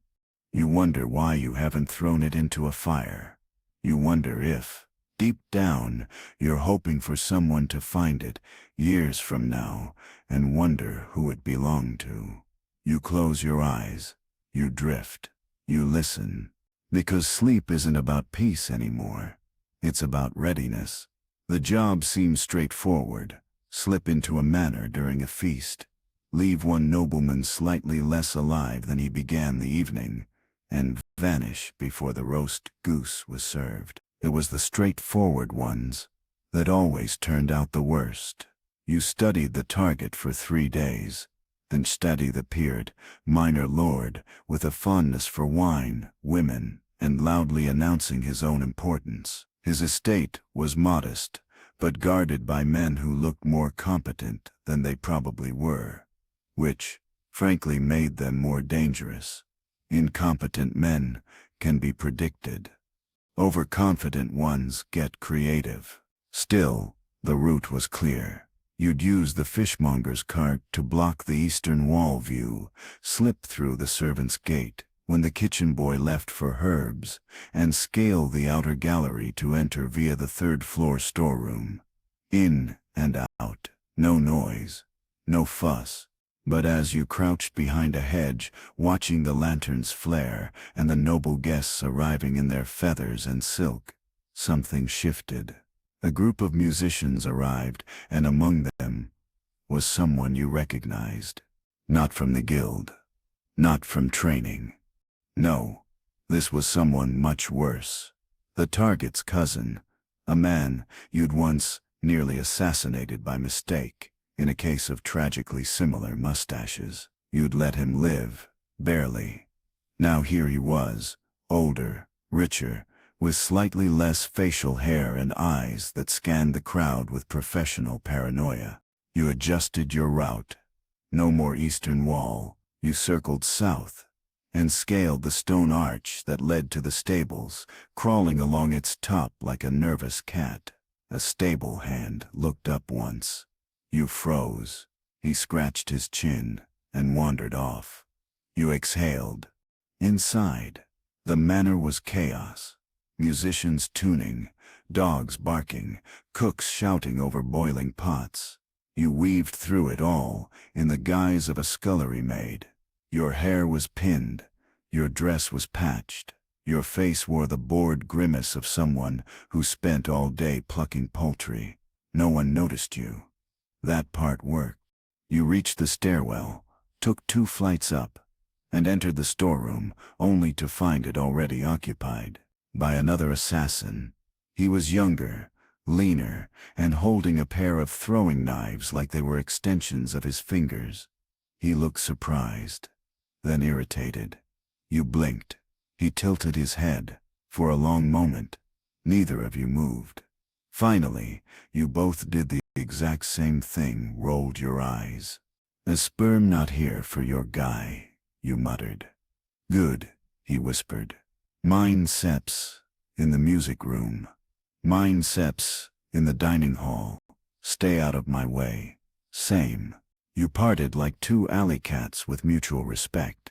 You wonder why you haven't thrown it into a fire. You wonder if, deep down, you're hoping for someone to find it years from now and wonder who it belonged to. You close your eyes. You drift. You listen, because sleep isn't about peace anymore. It's about readiness. The job seems straightforward. Slip into a manor during a feast. Leave one nobleman slightly less alive than he began the evening, and vanish before the roast goose was served. It was the straightforward ones that always turned out the worst. You studied the target for 3 days. Then studied the peered, minor lord, with a fondness for wine, women, and loudly announcing his own importance. His estate was modest, but guarded by men who looked more competent than they probably were, which, frankly, made them more dangerous. Incompetent men can be predicted. Overconfident ones get creative. Still, the route was clear. You'd use the fishmonger's cart to block the eastern wall view, slip through the servant's gate when the kitchen boy left for herbs, and scale the outer gallery to enter via the third-floor storeroom. In and out, no noise, no fuss. But as you crouched behind a hedge, watching the lanterns flare and the noble guests arriving in their feathers and silk, something shifted. A group of musicians arrived, and among them was someone you recognized. Not from the guild. Not from training. No, this was someone much worse. The target's cousin, a man you'd once nearly assassinated by mistake. In a case of tragically similar mustaches, you'd let him live, barely. Now here he was, older, richer, with slightly less facial hair and eyes that scanned the crowd with professional paranoia. You adjusted your route. No more eastern wall. You circled south and scaled the stone arch that led to the stables, crawling along its top like a nervous cat. A stable hand looked up once. You froze. He scratched his chin and wandered off. You exhaled. Inside, the manor was chaos. Musicians tuning, dogs barking, cooks shouting over boiling pots. You weaved through it all in the guise of a scullery maid. Your hair was pinned. Your dress was patched. Your face wore the bored grimace of someone who spent all day plucking poultry. No one noticed you. That part worked. You reached the stairwell, took 2 flights up, and entered the storeroom, only to find it already occupied by another assassin. He was younger, leaner, and holding a pair of throwing knives like they were extensions of his fingers. He looked surprised, then irritated. You blinked. He tilted his head. For a long moment, neither of you moved. Finally, you both did the exact same thing, rolled your eyes. "A sperm not here for your guy," you muttered. "Good," he whispered. "Mine seps in the music room. Mine seps in the dining hall. Stay out of my way." Same. You parted like 2 alley cats with mutual respect.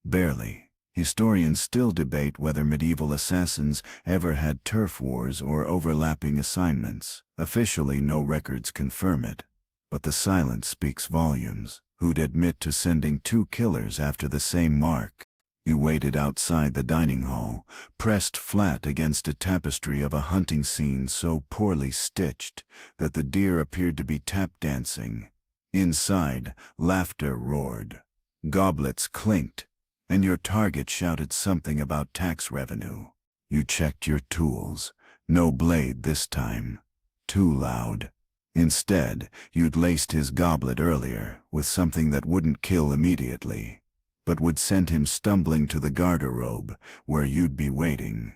Barely. Historians still debate whether medieval assassins ever had turf wars or overlapping assignments. Officially, no records confirm it, but the silence speaks volumes. Who'd admit to sending 2 killers after the same mark? You waited outside the dining hall, pressed flat against a tapestry of a hunting scene so poorly stitched that the deer appeared to be tap dancing. Inside, laughter roared. Goblets clinked, and your target shouted something about tax revenue. You checked your tools. No blade this time. Too loud. Instead, you'd laced his goblet earlier with something that wouldn't kill immediately, but would send him stumbling to the garderobe where you'd be waiting.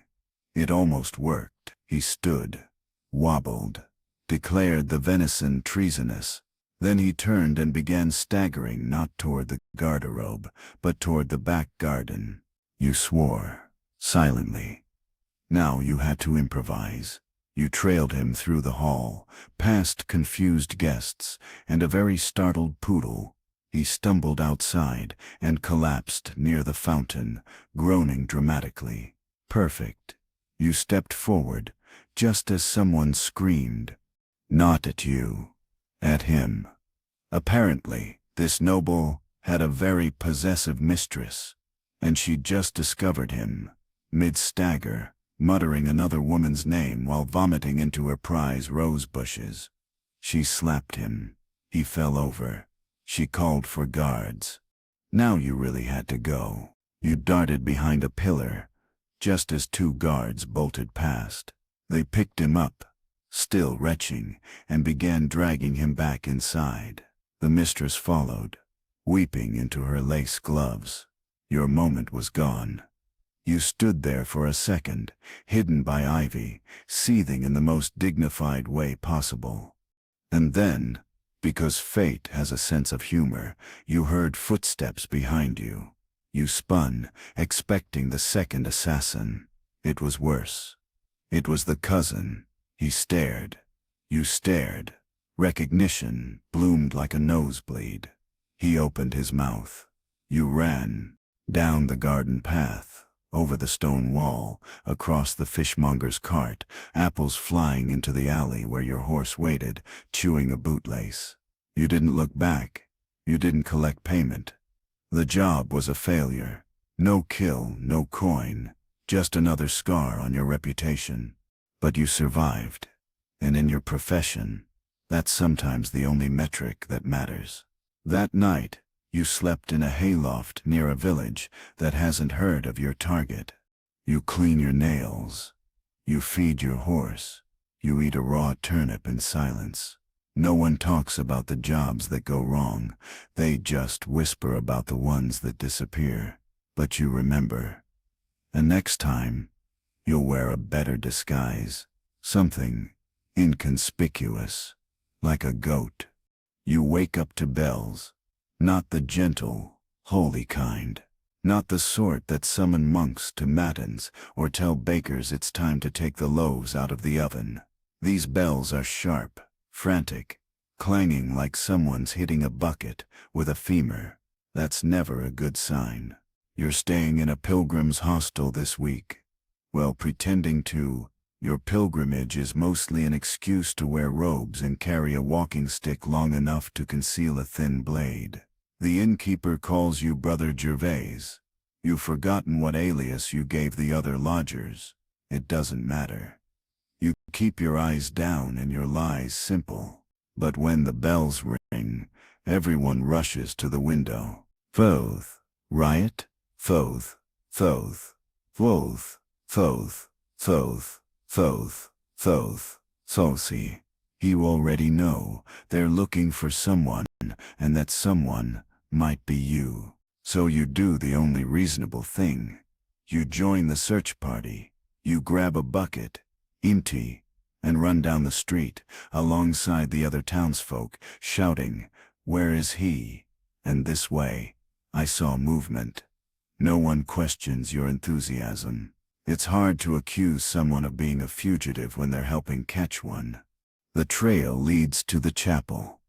It almost worked. He stood, wobbled, declared the venison treasonous. Then he turned and began staggering not toward the garderobe, but toward the back garden. You swore, silently. Now you had to improvise. You trailed him through the hall, past confused guests, and a very startled poodle. He stumbled outside and collapsed near the fountain, groaning dramatically. Perfect. You stepped forward, just as someone screamed. Not at you. At him. Apparently, this noble had a very possessive mistress, and she'd just discovered him, mid-stagger, muttering another woman's name while vomiting into her prize rose bushes. She slapped him. He fell over. She called for guards. Now you really had to go. You darted behind a pillar, just as 2 guards bolted past. They picked him up, still retching, and began dragging him back inside. The mistress followed, weeping into her lace gloves. Your moment was gone. You stood there for a second, hidden by ivy, seething in the most dignified way possible. And then, because fate has a sense of humor, you heard footsteps behind you. You spun, expecting the second assassin. It was worse. It was the cousin. He stared. You stared. Recognition bloomed like a nosebleed. He opened his mouth. You ran. Down the garden path, over the stone wall, across the fishmonger's cart, apples flying into the alley where your horse waited, chewing a bootlace. You didn't look back. You didn't collect payment. The job was a failure. No kill, no coin, just another scar on your reputation. But you survived. And in your profession, that's sometimes the only metric that matters. That night, you slept in a hayloft near a village that hasn't heard of your target. You clean your nails. You feed your horse. You eat a raw turnip in silence. No one talks about the jobs that go wrong. They just whisper about the ones that disappear. But you remember. And next time, you'll wear a better disguise. Something inconspicuous, like a goat. You wake up to bells. Not the gentle, holy kind. Not the sort that summon monks to matins or tell bakers it's time to take the loaves out of the oven. These bells are sharp, frantic, clanging like someone's hitting a bucket with a femur. That's never a good sign. You're staying in a pilgrim's hostel this week. Well, pretending to. Your pilgrimage is mostly an excuse to wear robes and carry a walking stick long enough to conceal a thin blade. The innkeeper calls you Brother Gervais. You've forgotten what alias you gave the other lodgers. It doesn't matter. You keep your eyes down and your lies simple. But when the bells ring, everyone rushes to the window. Thoth. Riot? Thoth. Thoth. Thoth. Thoth. Thoth. Thoth. Thoth. Thothi. You already know they're looking for someone, and that someone might be you. So you do the only reasonable thing. You join the search party. You grab a bucket, empty, and run down the street alongside the other townsfolk, shouting, "Where is he?" And this way, I saw movement. No one questions your enthusiasm. It's hard to accuse someone of being a fugitive when they're helping catch one. The trail leads to the chapel.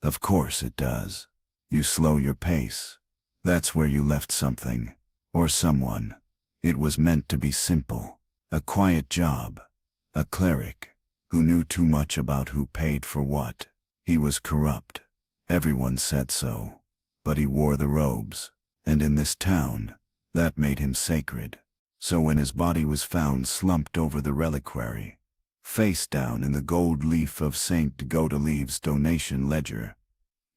Of course it does. You slow your pace. That's where you left something, or someone. It was meant to be simple. A quiet job. A cleric, who knew too much about who paid for what. He was corrupt. Everyone said so. But he wore the robes. And in this town, that made him sacred. So when his body was found slumped over the reliquary, face down in the gold leaf of St. Godelive's donation ledger,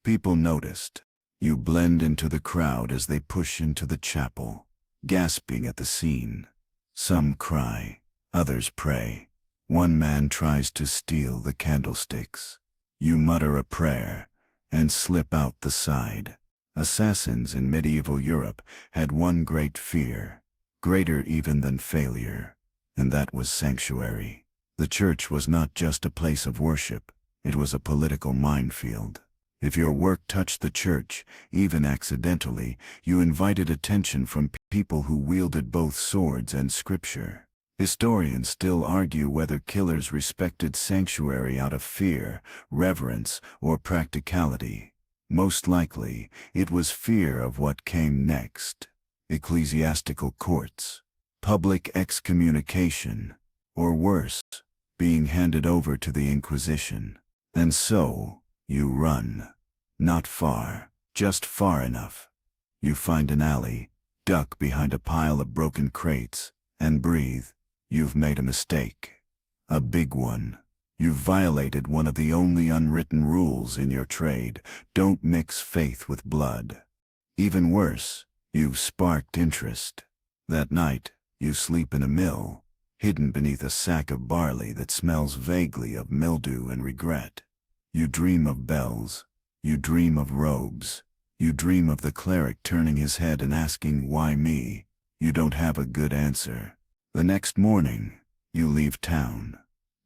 people noticed. You blend into the crowd as they push into the chapel, gasping at the scene. Some cry, others pray. One man tries to steal the candlesticks. You mutter a prayer and slip out the side. Assassins in medieval Europe had one great fear, greater even than failure, and that was sanctuary. The church was not just a place of worship, it was a political minefield. If your work touched the church, even accidentally, you invited attention from people who wielded both swords and scripture. Historians still argue whether killers respected sanctuary out of fear, reverence, or practicality. Most likely, it was fear of what came next. Ecclesiastical courts, public excommunication, or worse, being handed over to the Inquisition. And so, you run. Not far, just far enough. You find an alley, duck behind a pile of broken crates, and breathe. You've made a mistake. A big one. You've violated one of the only unwritten rules in your trade. Don't mix faith with blood. Even worse, you've sparked interest. That night, you sleep in a mill, hidden beneath a sack of barley that smells vaguely of mildew and regret. You dream of bells. You dream of robes. You dream of the cleric turning his head and asking, "Why me?" You don't have a good answer. The next morning, you leave town.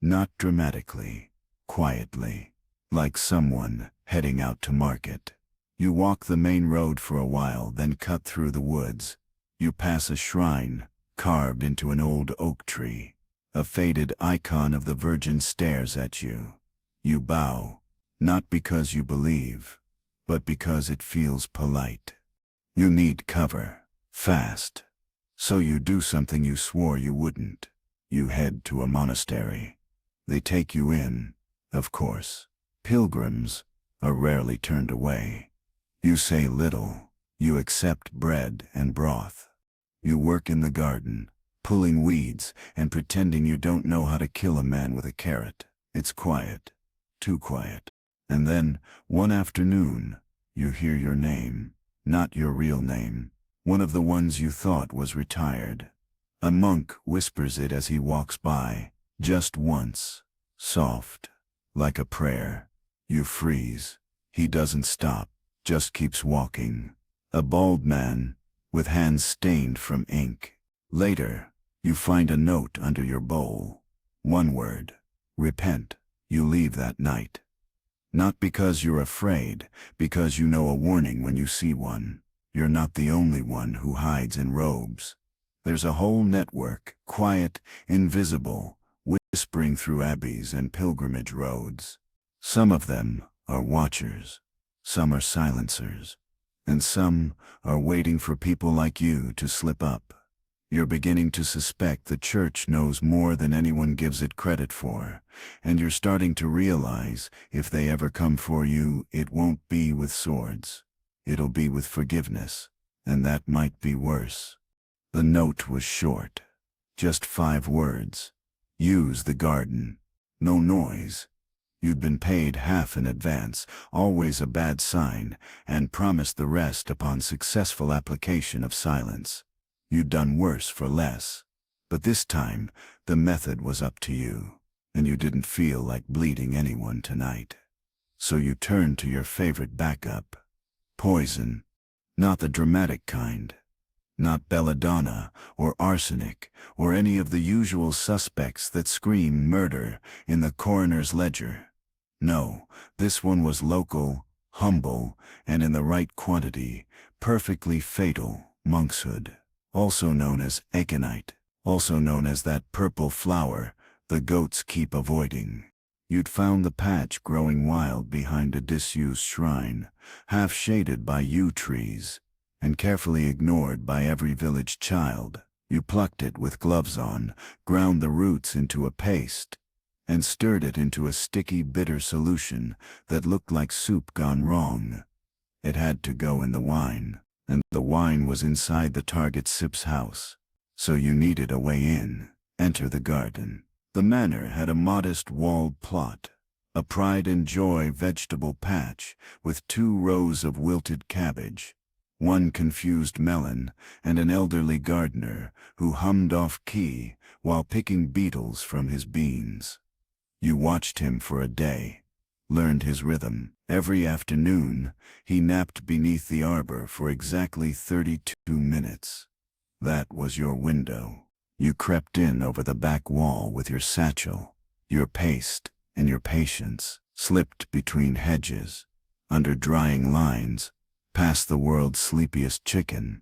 Not dramatically, quietly, like someone heading out to market. You walk the main road for a while, then cut through the woods. You pass a shrine carved into an old oak tree. A faded icon of the Virgin stares at you. You bow, not because you believe, but because it feels polite. You need cover, fast. So you do something you swore you wouldn't. You head to a monastery. They take you in, of course. Pilgrims are rarely turned away. You say little. You accept bread and broth. You work in the garden, pulling weeds and pretending you don't know how to kill a man with a carrot. It's quiet, too quiet. And then, one afternoon, you hear your name, not your real name, one of the ones you thought was retired. A monk whispers it as he walks by, just once, soft, like a prayer. You freeze. He doesn't stop, just keeps walking. A bald man, with hands stained from ink. Later, you find a note under your bowl. One word: repent. You leave that night. Not because you're afraid, because you know a warning when you see one. You're not the only one who hides in robes. There's a whole network, quiet, invisible, whispering through abbeys and pilgrimage roads. Some of them are watchers, some are silencers, and some are waiting for people like you to slip up. You're beginning to suspect the church knows more than anyone gives it credit for, and you're starting to realize if they ever come for you, it won't be with swords. It'll be with forgiveness, and that might be worse. The note was short. Just 5 words. Use the garden. No noise. You'd been paid half in advance, always a bad sign, and promised the rest upon successful application of silence. You'd done worse for less. But this time, the method was up to you, and you didn't feel like bleeding anyone tonight. So you turned to your favorite backup. Poison. Not the dramatic kind. Not belladonna, or arsenic, or any of the usual suspects that scream murder in the coroner's ledger. No, this one was local, humble, and in the right quantity, perfectly fatal: monkshood. Also known as aconite, also known as that purple flower the goats keep avoiding. You'd found the patch growing wild behind a disused shrine, half shaded by yew trees, and carefully ignored by every village child. You plucked it with gloves on, ground the roots into a paste, and stirred it into a sticky, bitter solution that looked like soup gone wrong. It had to go in the wine, and the wine was inside the target sip's house. So you needed a way in. Enter the garden. The manor had a modest walled plot, a pride and joy vegetable patch with 2 rows of wilted cabbage, 1 confused melon, and an elderly gardener who hummed off-key while picking beetles from his beans. You watched him for a day, learned his rhythm. Every afternoon, he napped beneath the arbor for exactly 32 minutes. That was your window. You crept in over the back wall with your satchel, your paste, and your patience, slipped between hedges, under drying lines, past the world's sleepiest chicken,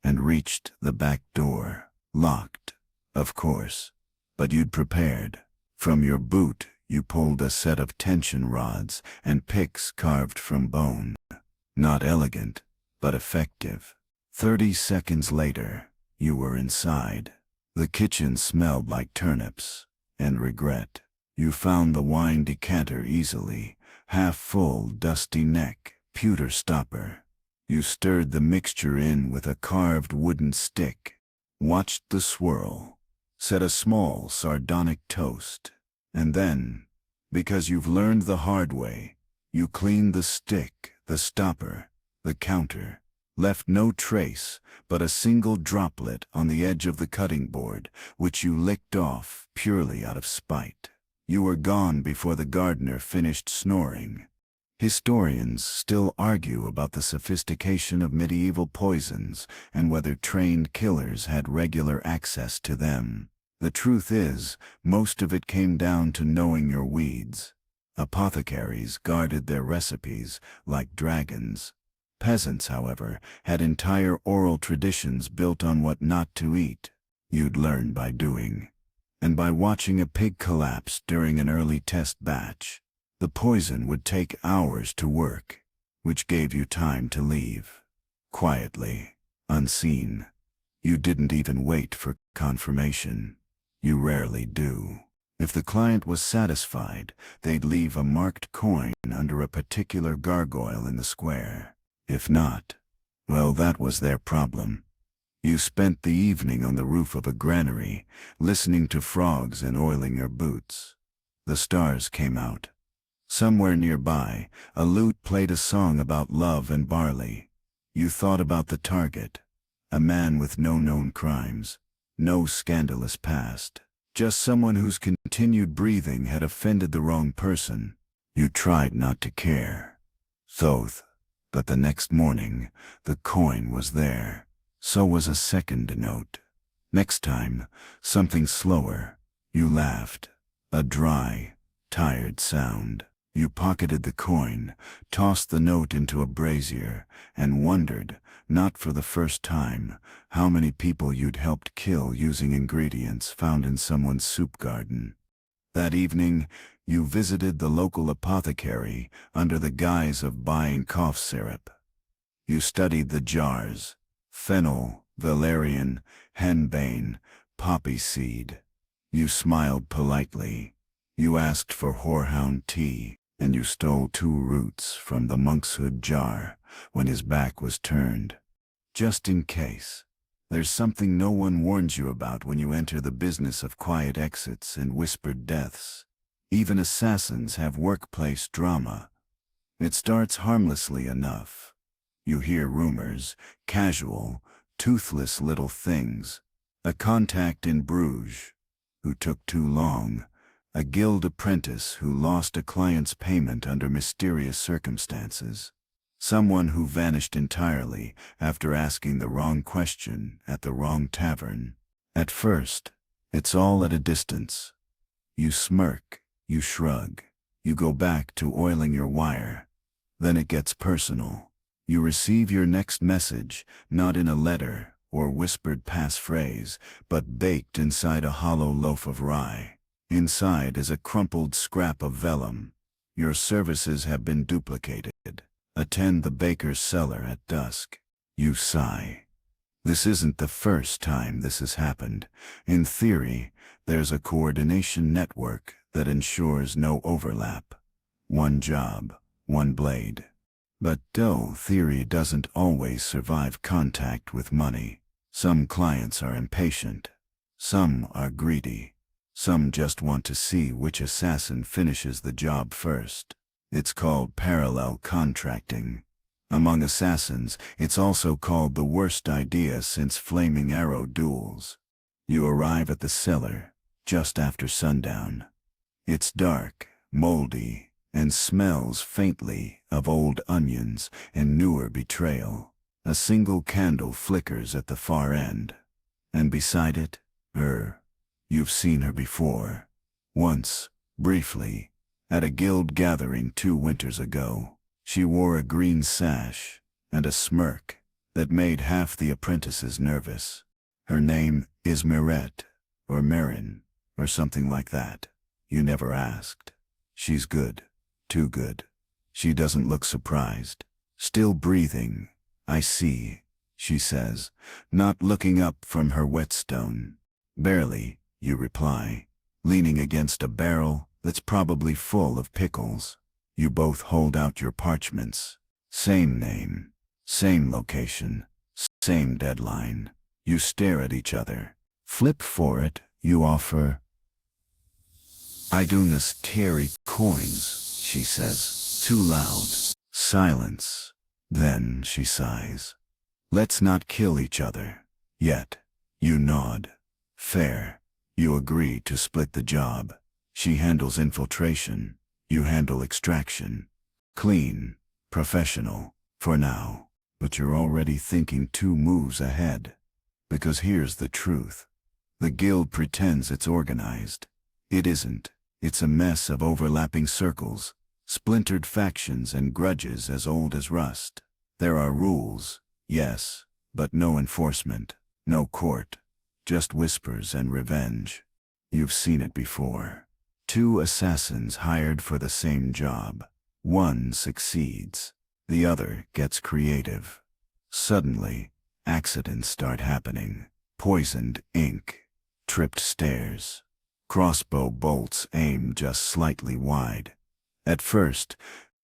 and reached the back door. Locked, of course, but you'd prepared. From your boot, you pulled a set of tension rods and picks carved from bone. Not elegant, but effective. 30 seconds later, you were inside. The kitchen smelled like turnips and regret. You found the wine decanter easily, half full, dusty neck, pewter stopper. You stirred the mixture in with a carved wooden stick, watched the swirl, set a small sardonic toast, and then, because you've learned the hard way, you cleaned the stick, the stopper, the counter, left no trace but a single droplet on the edge of the cutting board, which you licked off purely out of spite. You were gone before the gardener finished snoring. Historians still argue about the sophistication of medieval poisons and whether trained killers had regular access to them. The truth is, most of it came down to knowing your weeds. Apothecaries guarded their recipes like dragons. Peasants, however, had entire oral traditions built on what not to eat. You'd learn by doing. And by watching a pig collapse during an early test batch. The poison would take hours to work, which gave you time to leave. Quietly, unseen. You didn't even wait for confirmation. You rarely do. If the client was satisfied, they'd leave a marked coin under a particular gargoyle in the square. If not, well, that was their problem. You spent the evening on the roof of a granary, listening to frogs and oiling your boots. The stars came out. Somewhere nearby, a lute played a song about love and barley. You thought about the target. A man with no known crimes, no scandalous past. Just someone whose continued breathing had offended the wrong person. You tried not to care. Thoth. But the next morning, the coin was there. So was a second note. Next time, something slower. You laughed. A dry, tired sound. You pocketed the coin, tossed the note into a brazier, and wondered, not for the first time, how many people you'd helped kill using ingredients found in someone's soup garden. That evening, you visited the local apothecary under the guise of buying cough syrup. You studied the jars: fennel, valerian, henbane, poppy seed. You smiled politely. You asked for horehound tea, and you stole 2 roots from the monk's hood jar when his back was turned. Just in case. There's something no one warns you about when you enter the business of quiet exits and whispered deaths. Even assassins have workplace drama. It starts harmlessly enough. You hear rumors, casual, toothless little things. A contact in Bruges who took too long. A guild apprentice who lost a client's payment under mysterious circumstances. Someone who vanished entirely after asking the wrong question at the wrong tavern. At first, it's all at a distance. You smirk, you shrug, you go back to oiling your wire. Then it gets personal. You receive your next message, not in a letter or whispered passphrase, but baked inside a hollow loaf of rye. Inside is a crumpled scrap of vellum. Your services have been duplicated. Attend the baker's cellar at dusk. You sigh. This isn't the first time this has happened. In theory, there's a coordination network that ensures no overlap. One job, one blade. But though theory doesn't always survive contact with money. Some clients are impatient. Some are greedy. Some just want to see which assassin finishes the job first. It's called parallel contracting. Among assassins, it's also called the worst idea since flaming arrow duels. You arrive at the cellar just after sundown. It's dark, moldy, and smells faintly of old onions and newer betrayal. A single candle flickers at the far end. And beside it, you've seen her before. Once, briefly, at a guild gathering 2 winters ago. She wore a green sash and a smirk that made half the apprentices nervous. Her name is Mirette, or Marin, or something like that. You never asked. She's good. Too good. She doesn't look surprised. Still breathing. I see, she says, not looking up from her whetstone. Barely, you reply, leaning against a barrel that's probably full of pickles. You both hold out your parchments. Same name, same location, same deadline. You stare at each other. Flip for it, you offer. I do not carry coins, she says, too loud. Silence. Then she sighs. Let's not kill each other. Yet. You nod. Fair. You agree to split the job. She handles infiltration. You handle extraction. Clean, professional, for now. But you're already thinking 2 moves ahead. Because here's the truth. The guild pretends it's organized. It isn't. It's a mess of overlapping circles, splintered factions and grudges as old as rust. There are rules, yes, but no enforcement, no court, just whispers and revenge. You've seen it before. 2 assassins hired for the same job. One succeeds. The other gets creative. Suddenly, accidents start happening. Poisoned ink, tripped stairs, crossbow bolts aimed just slightly wide. At first,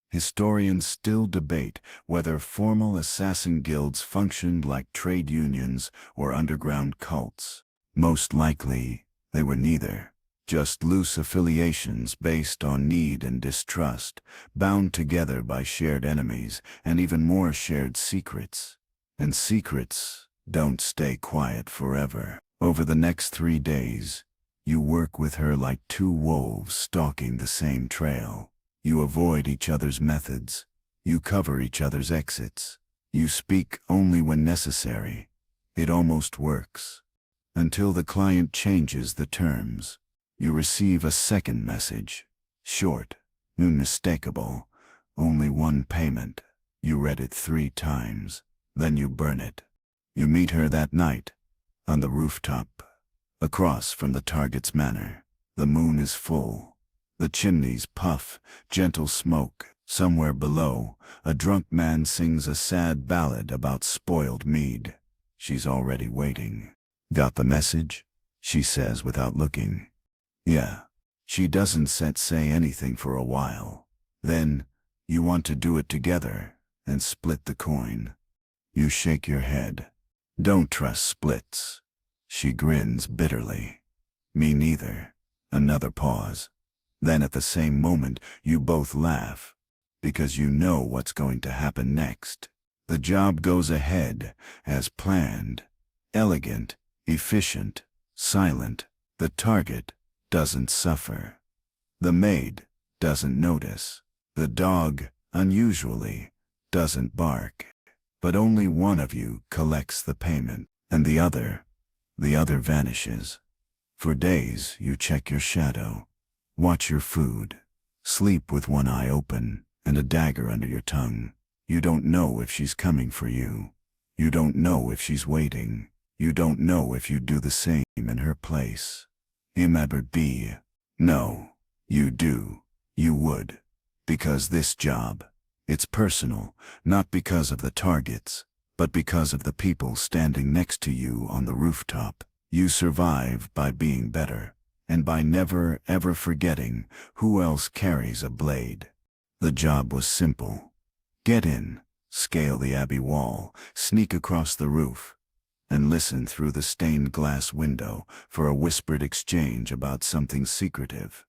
historians still debate whether formal assassin guilds functioned like trade unions or underground cults. Most likely, they were neither. Just loose affiliations based on need and distrust, bound together by shared enemies and even more shared secrets. And secrets don't stay quiet forever. Over the next 3 days, you work with her like 2 wolves stalking the same trail. You avoid each other's methods. You cover each other's exits. You speak only when necessary. It almost works. Until the client changes the terms. You receive a second message. Short, unmistakable, only 1 payment. You read it 3 times. Then you burn it. You meet her that night, on the rooftop, across from the target's manor. The moon is full. The chimneys puff, gentle smoke. Somewhere below, a drunk man sings a sad ballad about spoiled mead. She's already waiting. Got the message? She says without looking. Yeah. She doesn't say anything for a while. Then, you want to do it together, and split the coin. You shake your head. Don't trust splits. She grins bitterly. Me neither. Another pause. Then at the same moment, you both laugh. Because you know what's going to happen next. The job goes ahead, as planned. Elegant, efficient, silent. The target doesn't suffer. The maid doesn't notice. The dog, unusually, doesn't bark. But only one of you collects the payment, and the other vanishes. For days you check your shadow, watch your food, sleep with one eye open and a dagger under your tongue. You don't know if she's coming for you. You don't know if she's waiting. You don't know if you'd do the same in her place. Be. No, you do. You would. Because this job, it's personal, not because of the targets, but because of the people standing next to you on the rooftop. You survive by being better, and by never ever forgetting who else carries a blade. The job was simple. Get in, scale the abbey wall, sneak across the roof, and listen through the stained glass window for a whispered exchange about something secretive,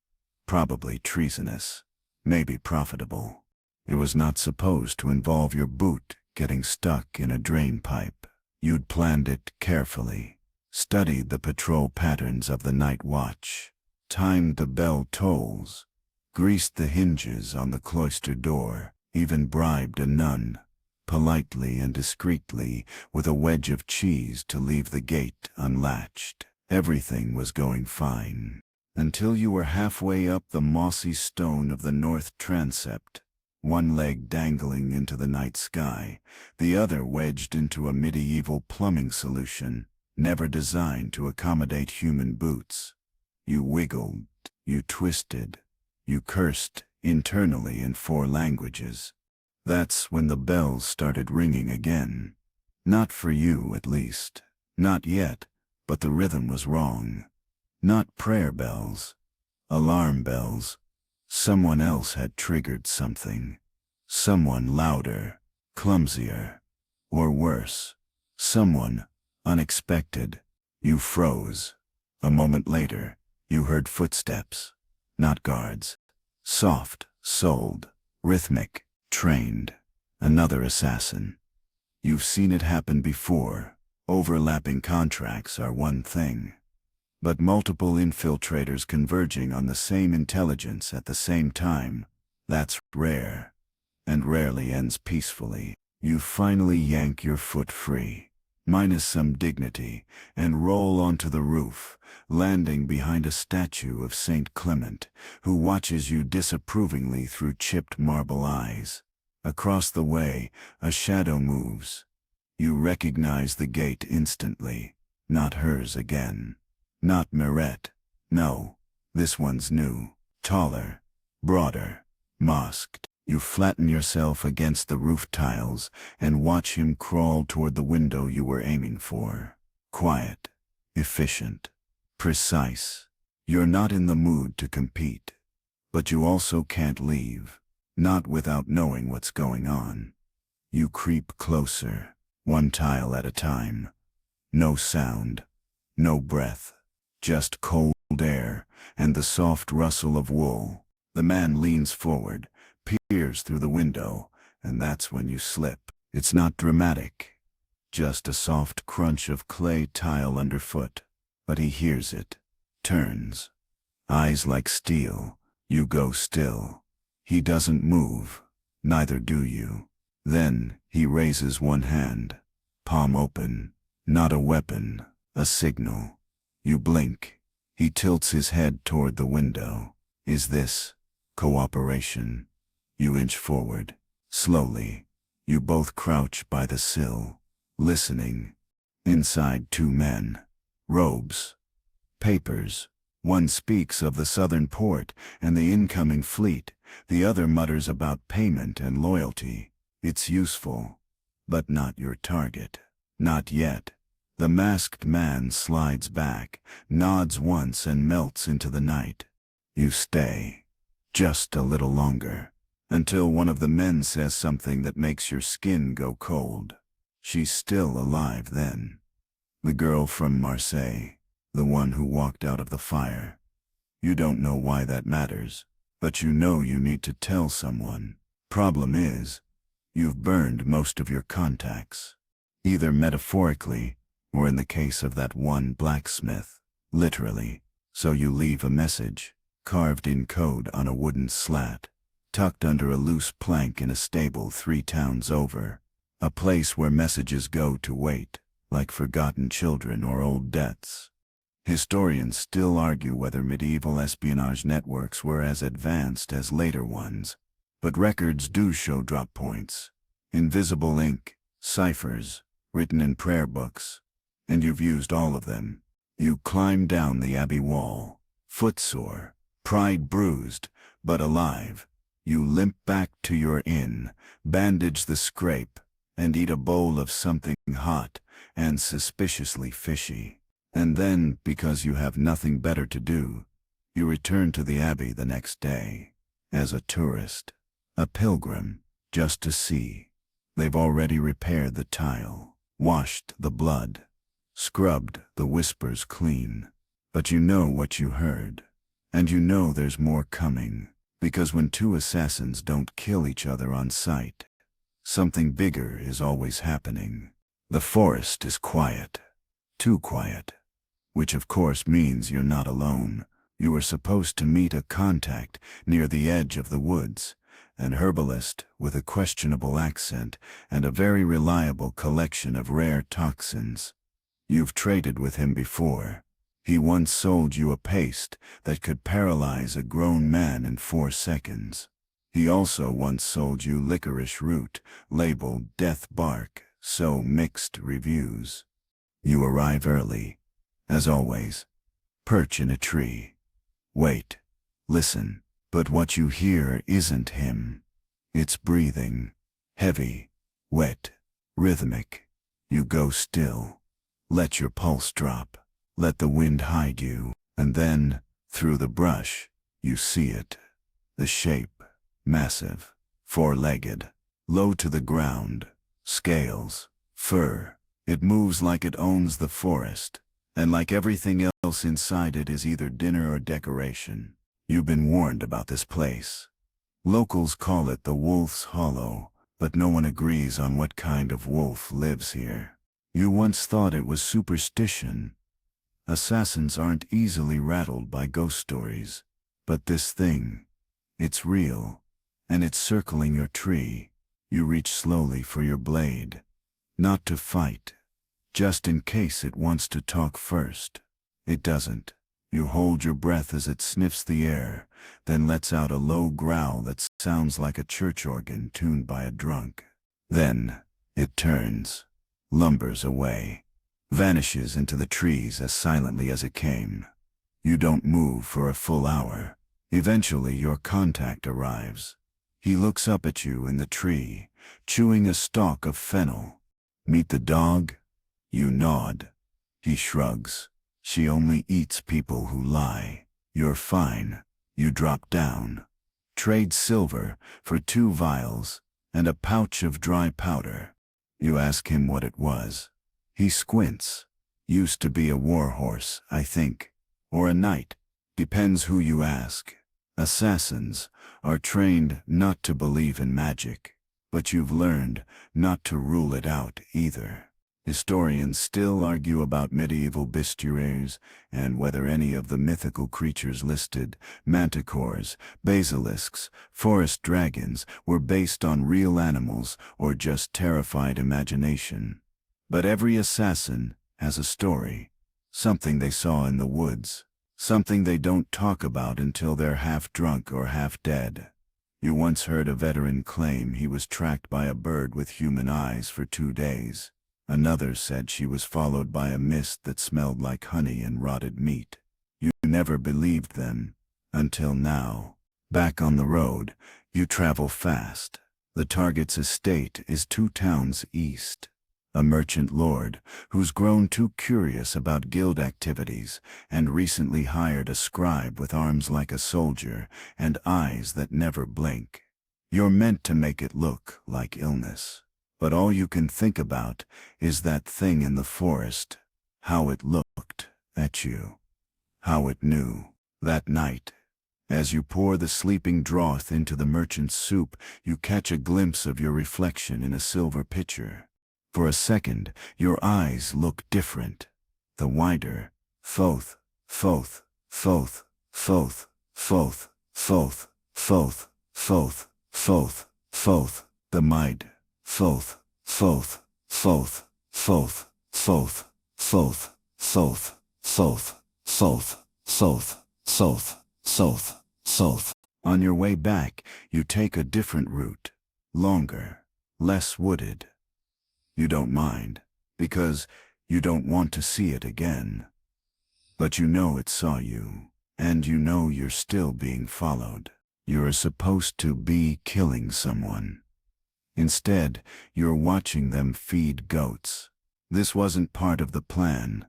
probably treasonous, maybe profitable. It was not supposed to involve your boot getting stuck in a drain pipe. You'd planned it carefully, studied the patrol patterns of the night watch, timed the bell tolls, greased the hinges on the cloister door, even bribed a nun, politely and discreetly, with a wedge of cheese to leave the gate unlatched. Everything was going fine, until you were halfway up the mossy stone of the north transept, one leg dangling into the night sky, the other wedged into a medieval plumbing solution, never designed to accommodate human boots. You wiggled, you twisted, you cursed internally in 4 languages. That's when the bells started ringing again. Not for you, at least. Not yet, but the rhythm was wrong. Not prayer bells. Alarm bells. Someone else had triggered something. Someone louder, clumsier, or worse. Someone unexpected. You froze. A moment later, you heard footsteps. Not guards. Soft, souled, rhythmic, trained. Another assassin. You've seen it happen before. Overlapping contracts are one thing. But multiple infiltrators converging on the same intelligence at the same time, that's rare. and rarely ends peacefully. You finally yank your foot free, minus some dignity, and roll onto the roof, landing behind a statue of Saint Clement, who watches you disapprovingly through chipped marble eyes. Across the way, a shadow moves. You recognize the gate instantly. Not hers again. Not Mirette. No, this one's new. Taller, broader, masked. You flatten yourself against the roof tiles and watch him crawl toward the window you were aiming for. Quiet, efficient, precise. You're not in the mood to compete, but you also can't leave, not without knowing what's going on. You creep closer, one tile at a time. No sound, no breath, just cold air and the soft rustle of wool. The man leans forward, peers through the window, and that's when you slip. It's not dramatic, just a soft crunch of clay tile underfoot. But he hears it, turns. Eyes like steel. You go still. He doesn't move, neither do you. Then he raises one hand, palm open. Not a weapon, a signal. You blink. He tilts his head toward the window. Is this cooperation? You inch forward. Slowly. You both crouch by the sill, listening. Inside, two men. Robes. Papers. One speaks of the southern port and the incoming fleet. The other mutters about payment and loyalty. It's useful, but not your target. Not yet. The masked man slides back, nods once and melts into the night. You stay. Just a little longer. Until one of the men says something that makes your skin go cold. She's still alive then. The girl from Marseille. The one who walked out of the fire. You don't know why that matters, but you know you need to tell someone. Problem is, you've burned most of your contacts. Either metaphorically, or in the case of that one blacksmith, literally. So you leave a message, carved in code on a wooden slat, tucked under a loose plank in a stable 3 towns over, a place where messages go to wait, like forgotten children or old debts. Historians still argue whether medieval espionage networks were as advanced as later ones, but records do show drop points, invisible ink, ciphers, written in prayer books, and you've used all of them. You climb down the abbey wall, footsore, pride bruised, but alive. You limp back to your inn, bandage the scrape, and eat a bowl of something hot and suspiciously fishy. And then, because you have nothing better to do, you return to the abbey the next day, as a tourist, a pilgrim, just to see. They've already repaired the tile, washed the blood, scrubbed the whispers clean. But you know what you heard, and you know there's more coming, because when 2 assassins don't kill each other on sight, something bigger is always happening. The forest is quiet, too quiet. Which of course means you're not alone. You were supposed to meet a contact near the edge of the woods, an herbalist with a questionable accent and a very reliable collection of rare toxins. You've traded with him before. He once sold you a paste that could paralyze a grown man in 4 seconds. He also once sold you licorice root, labeled death bark, so mixed reviews. You arrive early. As always, perch in a tree. Wait, listen, but what you hear isn't him. It's breathing, heavy, wet, rhythmic. You go still. Let your pulse drop. Let the wind hide you, and then, through the brush, you see it. The shape, massive, 4-legged, low to the ground, scales, fur. It moves like it owns the forest. And like everything else inside it is either dinner or decoration. You've been warned about this place. Locals call it the Wolf's Hollow, but no one agrees on what kind of wolf lives here. You once thought it was superstition. Assassins aren't easily rattled by ghost stories. But this thing, it's real. and it's circling your tree. You reach slowly for your blade. Not to fight, just in case it wants to talk first. It doesn't. You hold your breath as it sniffs the air, then lets out a low growl that sounds like a church organ tuned by a drunk. Then it turns, lumbers away, vanishes into the trees as silently as it came. You don't move for a full hour. Eventually your contact arrives. He looks up at you in the tree, chewing a stalk of fennel. Meet the dog? You nod. He shrugs. She only eats people who lie. You're fine. You drop down. Trade silver for 2 vials and a pouch of dry powder. You ask him what it was. He squints. Used to be a war horse, I think. Or a knight. Depends who you ask. Assassins are trained not to believe in magic, but you've learned not to rule it out either. Historians still argue about medieval bestiaries and whether any of the mythical creatures listed, manticores, basilisks, forest dragons, were based on real animals or just terrified imagination. But every assassin has a story, something they saw in the woods, something they don't talk about until they're half drunk or half dead. You once heard a veteran claim he was tracked by a bird with human eyes for 2 days. Another said she was followed by a mist that smelled like honey and rotted meat. You never believed them, until now. Back on the road, you travel fast. The target's estate is 2 towns east. A merchant lord who's grown too curious about guild activities and recently hired a scribe with arms like a soldier and eyes that never blink. You're meant to make it look like illness. But all you can think about is that thing in the forest, how it looked at you, how it knew. That night, as you pour the sleeping draught into the merchant's soup, you catch a glimpse of your reflection in a silver pitcher. For a second, your eyes look different. The wider, thoth, thoth, thoth, thoth, thoth, thoth, thoth, thoth, thoth, thoth, the mide. Thoth, thoth, thoth, thoth, thoth, thoth, thoth, thoth, thoth, thoth, thoth, thoth, thoth. On your way back, you take a different route, longer, less wooded. You don't mind, because you don't want to see it again. But you know it saw you, and you know you're still being followed. You're supposed to be killing someone. Instead, you're watching them feed goats. This wasn't part of the plan.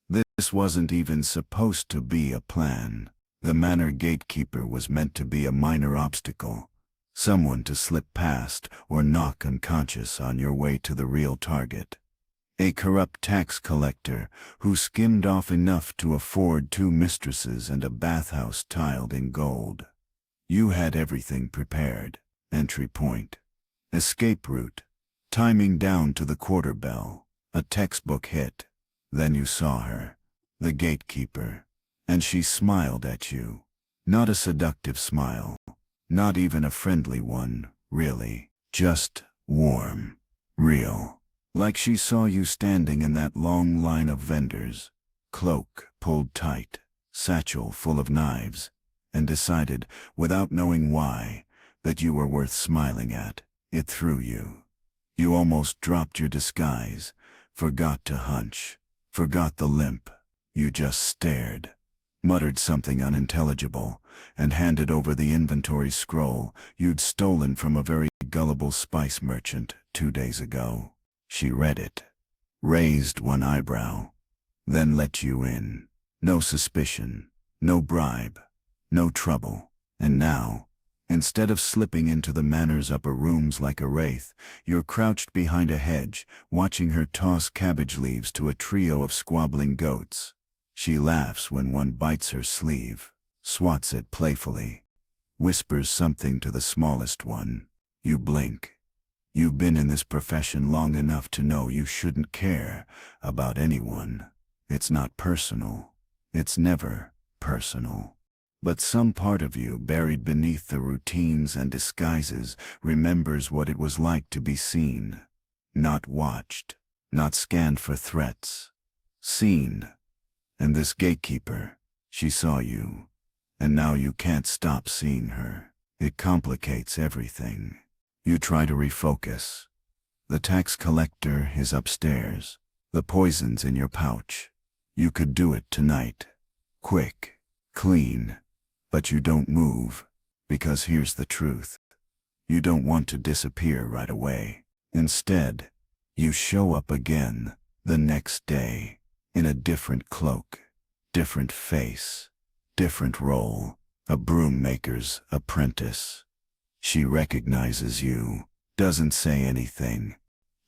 This wasn't even supposed to be a plan. The manor gatekeeper was meant to be a minor obstacle, someone to slip past or knock unconscious on your way to the real target. A corrupt tax collector who skimmed off enough to afford 2 mistresses and a bathhouse tiled in gold. You had everything prepared. Entry point. Escape route, timing down to the quarter bell, a textbook hit. Then you saw her, the gatekeeper, and she smiled at you. Not a seductive smile, not even a friendly one, really, just warm, real. Like she saw you standing in that long line of vendors, cloak pulled tight, satchel full of knives, and decided, without knowing why, that you were worth smiling at. It threw you. You almost dropped your disguise, forgot to hunch, forgot the limp. You just stared, muttered something unintelligible, and handed over the inventory scroll you'd stolen from a very gullible spice merchant 2 days ago. She read it, raised one eyebrow, then let you in. No suspicion, no bribe, no trouble. And now, instead of slipping into the manor's upper rooms like a wraith, you're crouched behind a hedge, watching her toss cabbage leaves to a trio of squabbling goats. She laughs when one bites her sleeve, swats it playfully, whispers something to the smallest one. You blink. You've been in this profession long enough to know you shouldn't care about anyone. It's not personal. It's never personal. But some part of you, buried beneath the routines and disguises, remembers what it was like to be seen. Not watched, not scanned for threats. Seen. And this gatekeeper, she saw you. And now you can't stop seeing her. It complicates everything. You try to refocus. The tax collector is upstairs. The poison's in your pouch. You could do it tonight. Quick. Clean. But you don't move. Because here's the truth. You don't want to disappear right away. Instead, you show up again, the next day, in a different cloak, different face, different role, a broom maker's apprentice. She recognizes you, doesn't say anything,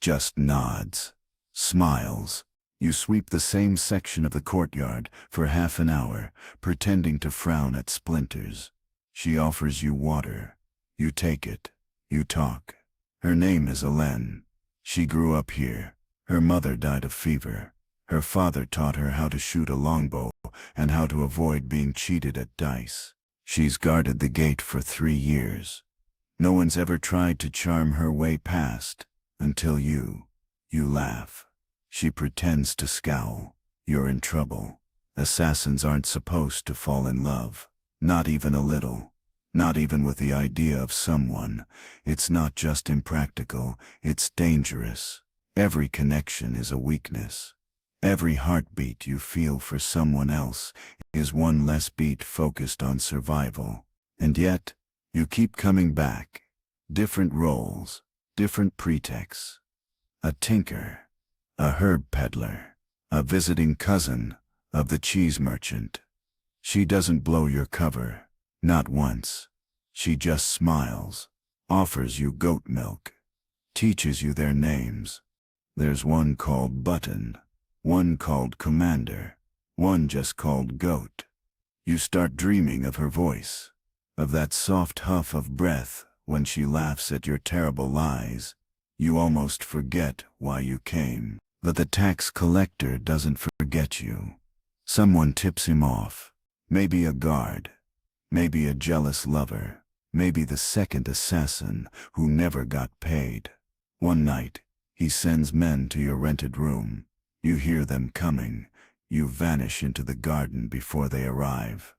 just nods, smiles. You sweep the same section of the courtyard for half an hour, pretending to frown at splinters. She offers you water. You take it. You talk. Her name is Hélène. She grew up here. Her mother died of fever. Her father taught her how to shoot a longbow and how to avoid being cheated at dice. She's guarded the gate for 3 years. No one's ever tried to charm her way past, until you laugh. She pretends to scowl. You're in trouble. Assassins aren't supposed to fall in love. Not even a little. Not even with the idea of someone. It's not just impractical, it's dangerous. Every connection is a weakness. Every heartbeat you feel for someone else is one less beat focused on survival. And yet, you keep coming back. Different roles, different pretexts. A tinker, a herb peddler, a visiting cousin of the cheese merchant. She doesn't blow your cover. Not once. She just smiles, offers you goat milk, teaches you their names. There's one called Button, one called Commander, one just called Goat. You start dreaming of her voice, of that soft huff of breath when she laughs at your terrible lies. You almost forget why you came. But the tax collector doesn't forget you. Someone tips him off. Maybe a guard. Maybe a jealous lover, maybe the second assassin who never got paid. One night, he sends men to your rented room. You hear them coming. You vanish into the garden before they arrive.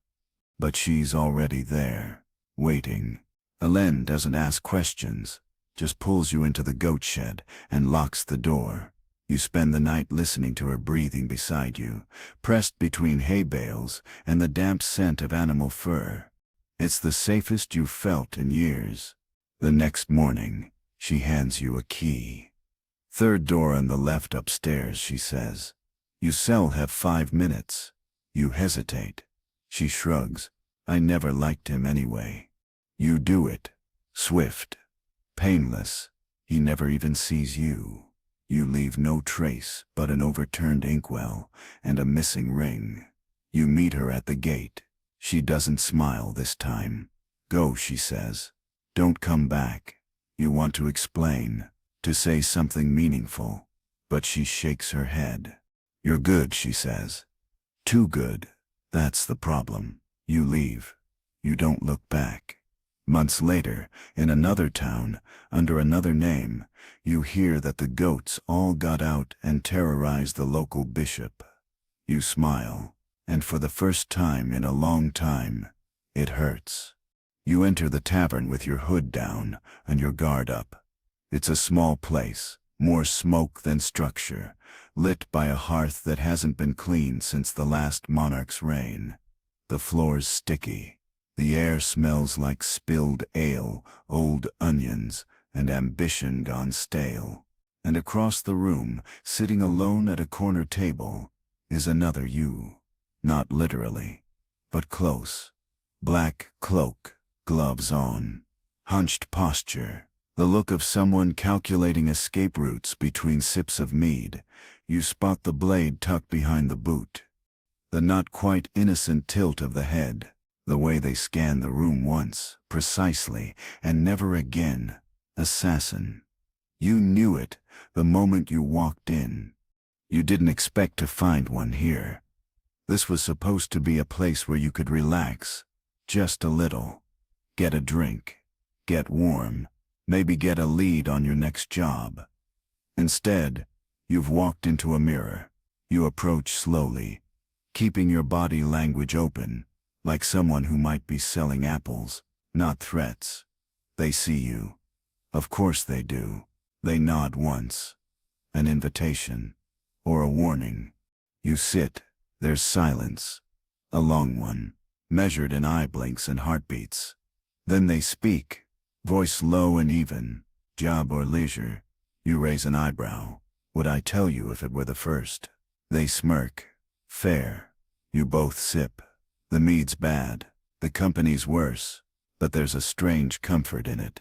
But she's already there, waiting. Hélène doesn't ask questions, just pulls you into the goat shed and locks the door. You spend the night listening to her breathing beside you, pressed between hay bales and the damp scent of animal fur. It's the safest you've felt in years. The next morning, she hands you a key. "Third door on the left upstairs," she says. You have 5 minutes. You hesitate. She shrugs. "I never liked him anyway." You do it. Swift. Painless. He never even sees you. You leave no trace but an overturned inkwell and a missing ring. You meet her at the gate. She doesn't smile this time. "Go," she says. "Don't come back." You want to explain, to say something meaningful, but she shakes her head. "You're good," she says. "Too good. That's the problem." You leave. You don't look back. Months later, in another town, under another name, you hear that the goats all got out and terrorized the local bishop. You smile, and for the first time in a long time, it hurts. You enter the tavern with your hood down and your guard up. It's a small place, more smoke than structure, lit by a hearth that hasn't been cleaned since the last monarch's reign. The floor's sticky. The air smells like spilled ale, old onions, and ambition gone stale. And across the room, sitting alone at a corner table, is another you. Not literally, but close. Black cloak, gloves on, hunched posture, the look of someone calculating escape routes between sips of mead. You spot the blade tucked behind the boot. The not quite innocent tilt of the head. The way they scan the room once, precisely, and never again. Assassin. You knew it the moment you walked in. You didn't expect to find one here. This was supposed to be a place where you could relax, Just a little. Get a drink. Get warm. Maybe get a lead on your next job. Instead, you've walked into a mirror. You approach slowly, keeping your body language open, like someone who might be selling apples, not threats. They see you. Of course they do. They nod once. An invitation. Or a warning. You sit. There's silence. A long one, measured in eye blinks and heartbeats. Then they speak, voice low and even. Job or leisure? You raise an eyebrow. Would I tell you if it were the first? They smirk. Fair. You both sip. The mead's bad. The company's worse. But there's a strange comfort in it.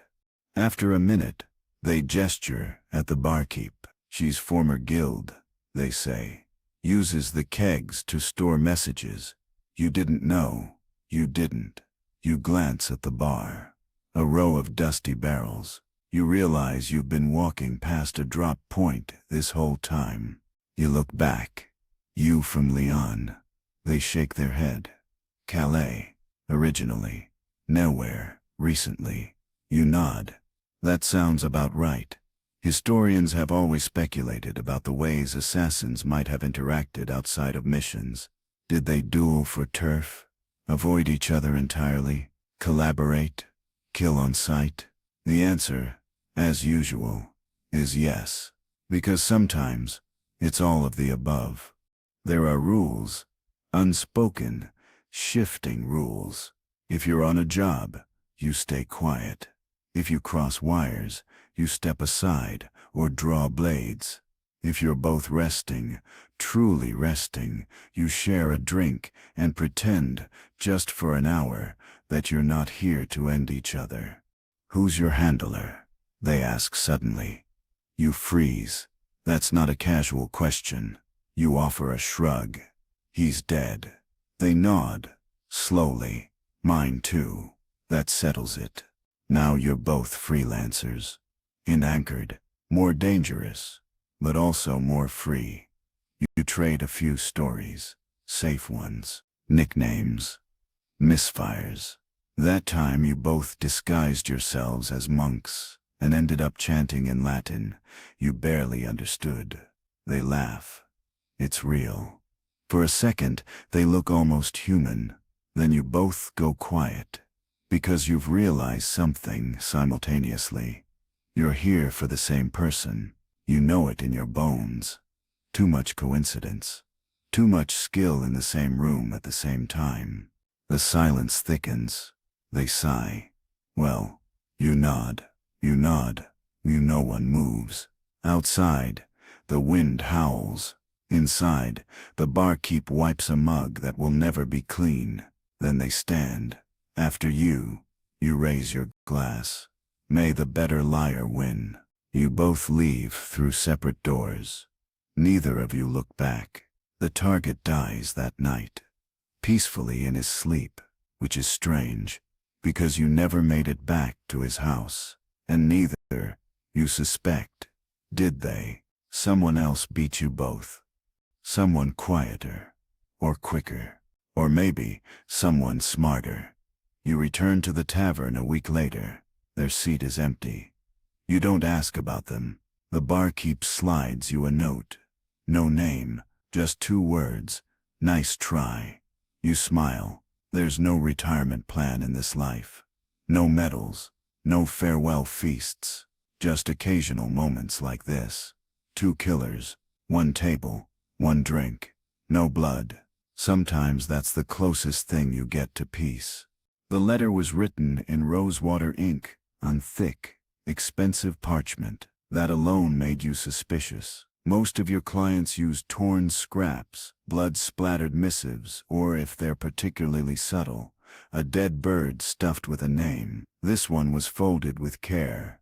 After a minute, they gesture at the barkeep. She's former guild, they say. Uses the kegs to store messages. You didn't know. You didn't. You glance at the bar. A row of dusty barrels. You realize you've been walking past a drop point this whole time. You look back. You from Lyon. They shake their head. Calais. Originally. Nowhere. Recently. You nod. That sounds about right. Historians have always speculated about the ways assassins might have interacted outside of missions. Did they duel for turf? Avoid each other entirely? Collaborate? Kill on sight? The answer, as usual, is yes. Because sometimes, it's all of the above. There are rules. Unspoken, shifting rules. If you're on a job, you stay quiet. If you cross wires, you step aside or draw blades. If you're both resting, truly resting, you share a drink and pretend, just for an hour, that you're not here to end each other. Who's your handler? They ask suddenly. You freeze. That's not a casual question. You offer a shrug. He's dead. They nod. Slowly. Mine too. That settles it. Now you're both freelancers. Inanchored. More dangerous. But also more free. You trade a few stories. Safe ones. Nicknames. Misfires. That time you both disguised yourselves as monks and ended up chanting in Latin you barely understood. They laugh. It's real. For a second, they look almost human. Then you both go quiet. Because you've realized something simultaneously. You're here for the same person. You know it in your bones. Too much coincidence. Too much skill in the same room at the same time. The silence thickens. They sigh. Well, you nod. You nod. No one moves. Outside, the wind howls. Inside, the barkeep wipes a mug that will never be clean. Then they stand. After you raise your glass. May the better liar win. You both leave through separate doors. Neither of you look back. The target dies that night. Peacefully in his sleep, which is strange, because you never made it back to his house. And neither, you suspect, did they? Someone else beat you both. Someone quieter, or quicker, or maybe someone smarter. You return to the tavern a week later. Their seat is empty. You don't ask about them. The barkeep slides you a note. No name, just 2 words. Nice try. You smile. There's no retirement plan in this life. No medals. No farewell feasts. Just occasional moments like this. 2 killers. 1 table. 1 drink. No blood. Sometimes that's the closest thing you get to peace. The letter was written in rosewater ink, on thick, expensive parchment. That alone made you suspicious. Most of your clients use torn scraps, blood-splattered missives, or if they're particularly subtle, a dead bird stuffed with a name. This one was folded with care.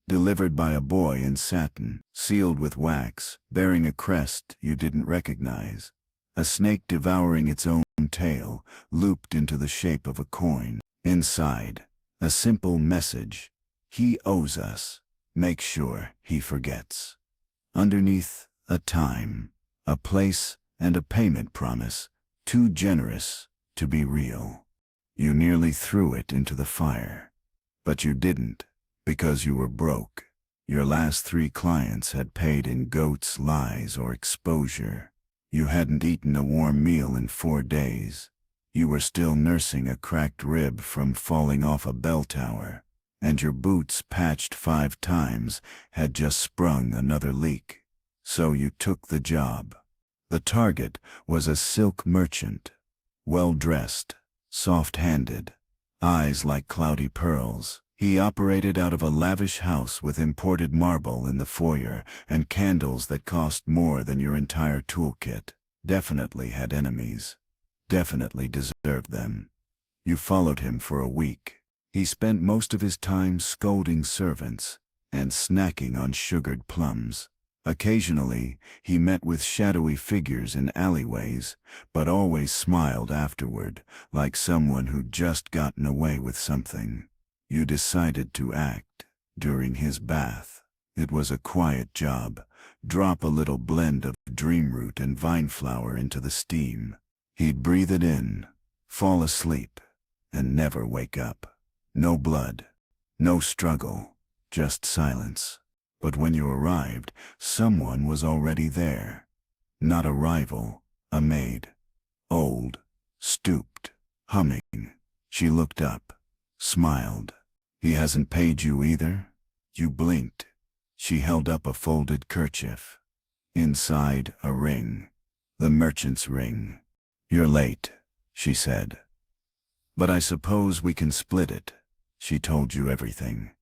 Delivered by a boy in satin, sealed with wax, bearing a crest you didn't recognize. A snake devouring its own tail, looped into the shape of a coin. Inside, a simple message. He owes us. Make sure he forgets. Underneath, a time, a place, and a payment promise, too generous to be real. You nearly threw it into the fire. But you didn't, because you were broke. Your last 3 clients had paid in goats, lies, or exposure. You hadn't eaten a warm meal in 4 days. You were still nursing a cracked rib from falling off a bell tower, and your boots, patched 5 times, had just sprung another leak. So you took the job. The target was a silk merchant, well-dressed, soft-handed, eyes like cloudy pearls. He operated out of a lavish house with imported marble in the foyer and candles that cost more than your entire toolkit. Definitely had enemies. Definitely deserved them. You followed him for a week. He spent most of his time scolding servants and snacking on sugared plums. Occasionally, he met with shadowy figures in alleyways, but always smiled afterward, like someone who'd just gotten away with something. You decided to act during his bath. It was a quiet job. Drop a little blend of dream root and vine flower into the steam. He'd breathe it in, fall asleep, and never wake up. No blood, no struggle, just silence. But when you arrived, someone was already there. Not a rival, a maid. Old, stooped, humming. She looked up, smiled. He hasn't paid you either? You blinked. She held up a folded kerchief. Inside, a ring. The merchant's ring. You're late, she said. But I suppose we can split it. She told you everything.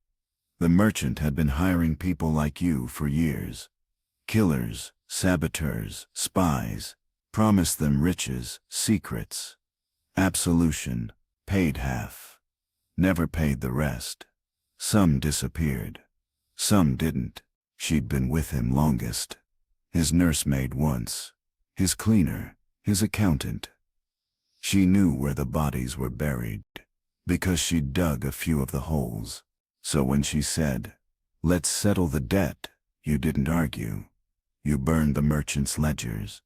The merchant had been hiring people like you for years. Killers, saboteurs, spies. Promised them riches, secrets. Absolution, paid half. Never paid the rest. Some disappeared. Some didn't. She'd been with him longest. His nursemaid once. His cleaner. His accountant. She knew where the bodies were buried, because she'd dug a few of the holes. So when she said, "Let's settle the debt," you didn't argue. You burned the merchant's ledgers,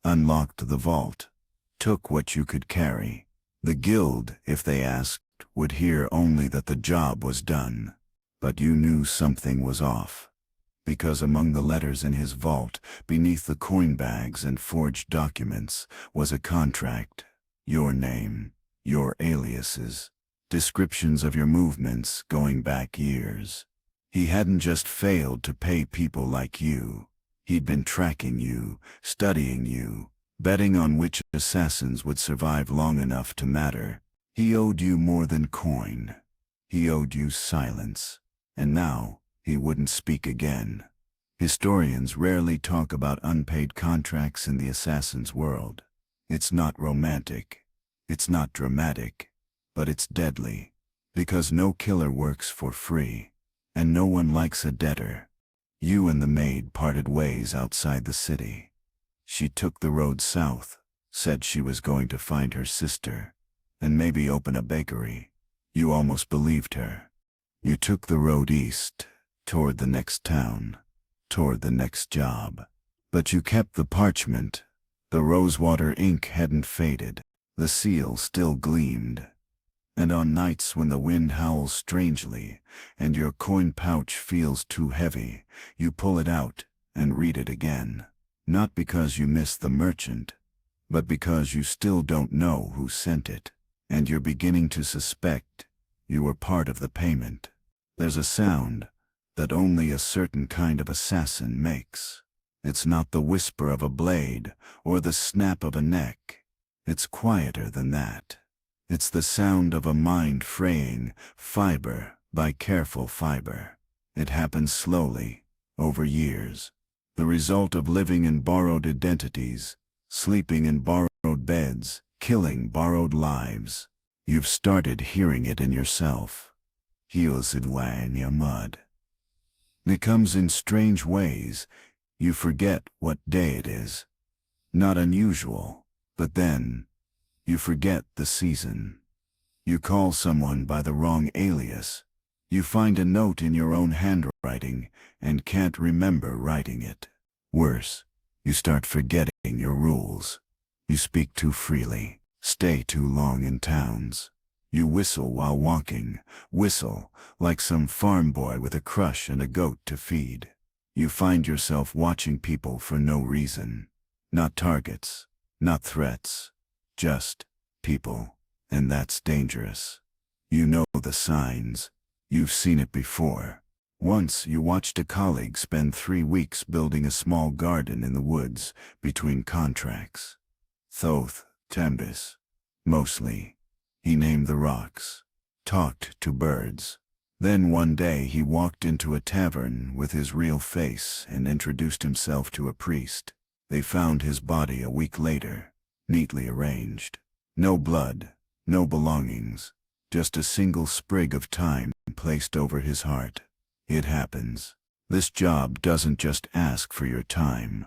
unlocked the vault, took what you could carry. The guild, if they asked, would hear only that the job was done. But you knew something was off, because among the letters in his vault, beneath the coin bags and forged documents, was a contract. Your name, your aliases, descriptions of your movements going back years. He hadn't just failed to pay people like you. He'd been tracking you, studying you, betting on which assassins would survive long enough to matter. He owed you more than coin. He owed you silence. And now, he wouldn't speak again. Historians rarely talk about unpaid contracts in the assassin's world. It's not romantic. It's not dramatic. But it's deadly, because no killer works for free, and no one likes a debtor. You and the maid parted ways outside the city. She took the road south, said she was going to find her sister, and maybe open a bakery. You almost believed her. You took the road east, toward the next town, toward the next job. But you kept the parchment. The rosewater ink hadn't faded. The seal still gleamed. And on nights when the wind howls strangely, and your coin pouch feels too heavy, you pull it out and read it again. Not because you miss the merchant, but because you still don't know who sent it, and you're beginning to suspect you were part of the payment. There's a sound that only a certain kind of assassin makes. It's not the whisper of a blade or the snap of a neck. It's quieter than that. It's the sound of a mind fraying, fiber by careful fiber. It happens slowly, over years. The result of living in borrowed identities, sleeping in borrowed beds, killing borrowed lives. You've started hearing it in yourself. Heals it in your mud. It comes in strange ways. You forget what day it is. Not unusual, but then you forget the season. You call someone by the wrong alias. You find a note in your own handwriting and can't remember writing it. Worse, you start forgetting your rules. You speak too freely, stay too long in towns. You whistle while walking, whistle like some farm boy with a crush and a goat to feed. You find yourself watching people for no reason. Not targets, not threats, just people, and that's dangerous. You know the signs. You've seen it before. Once you watched a colleague spend 3 weeks building a small garden in the woods between contracts. Thoth, Tembis. Mostly. He named the rocks. Talked to birds. Then one day he walked into a tavern with his real face and introduced himself to a priest. They found his body a week later, neatly arranged. No blood, no belongings, just a single sprig of thyme placed over his heart. It happens. This job doesn't just ask for your time.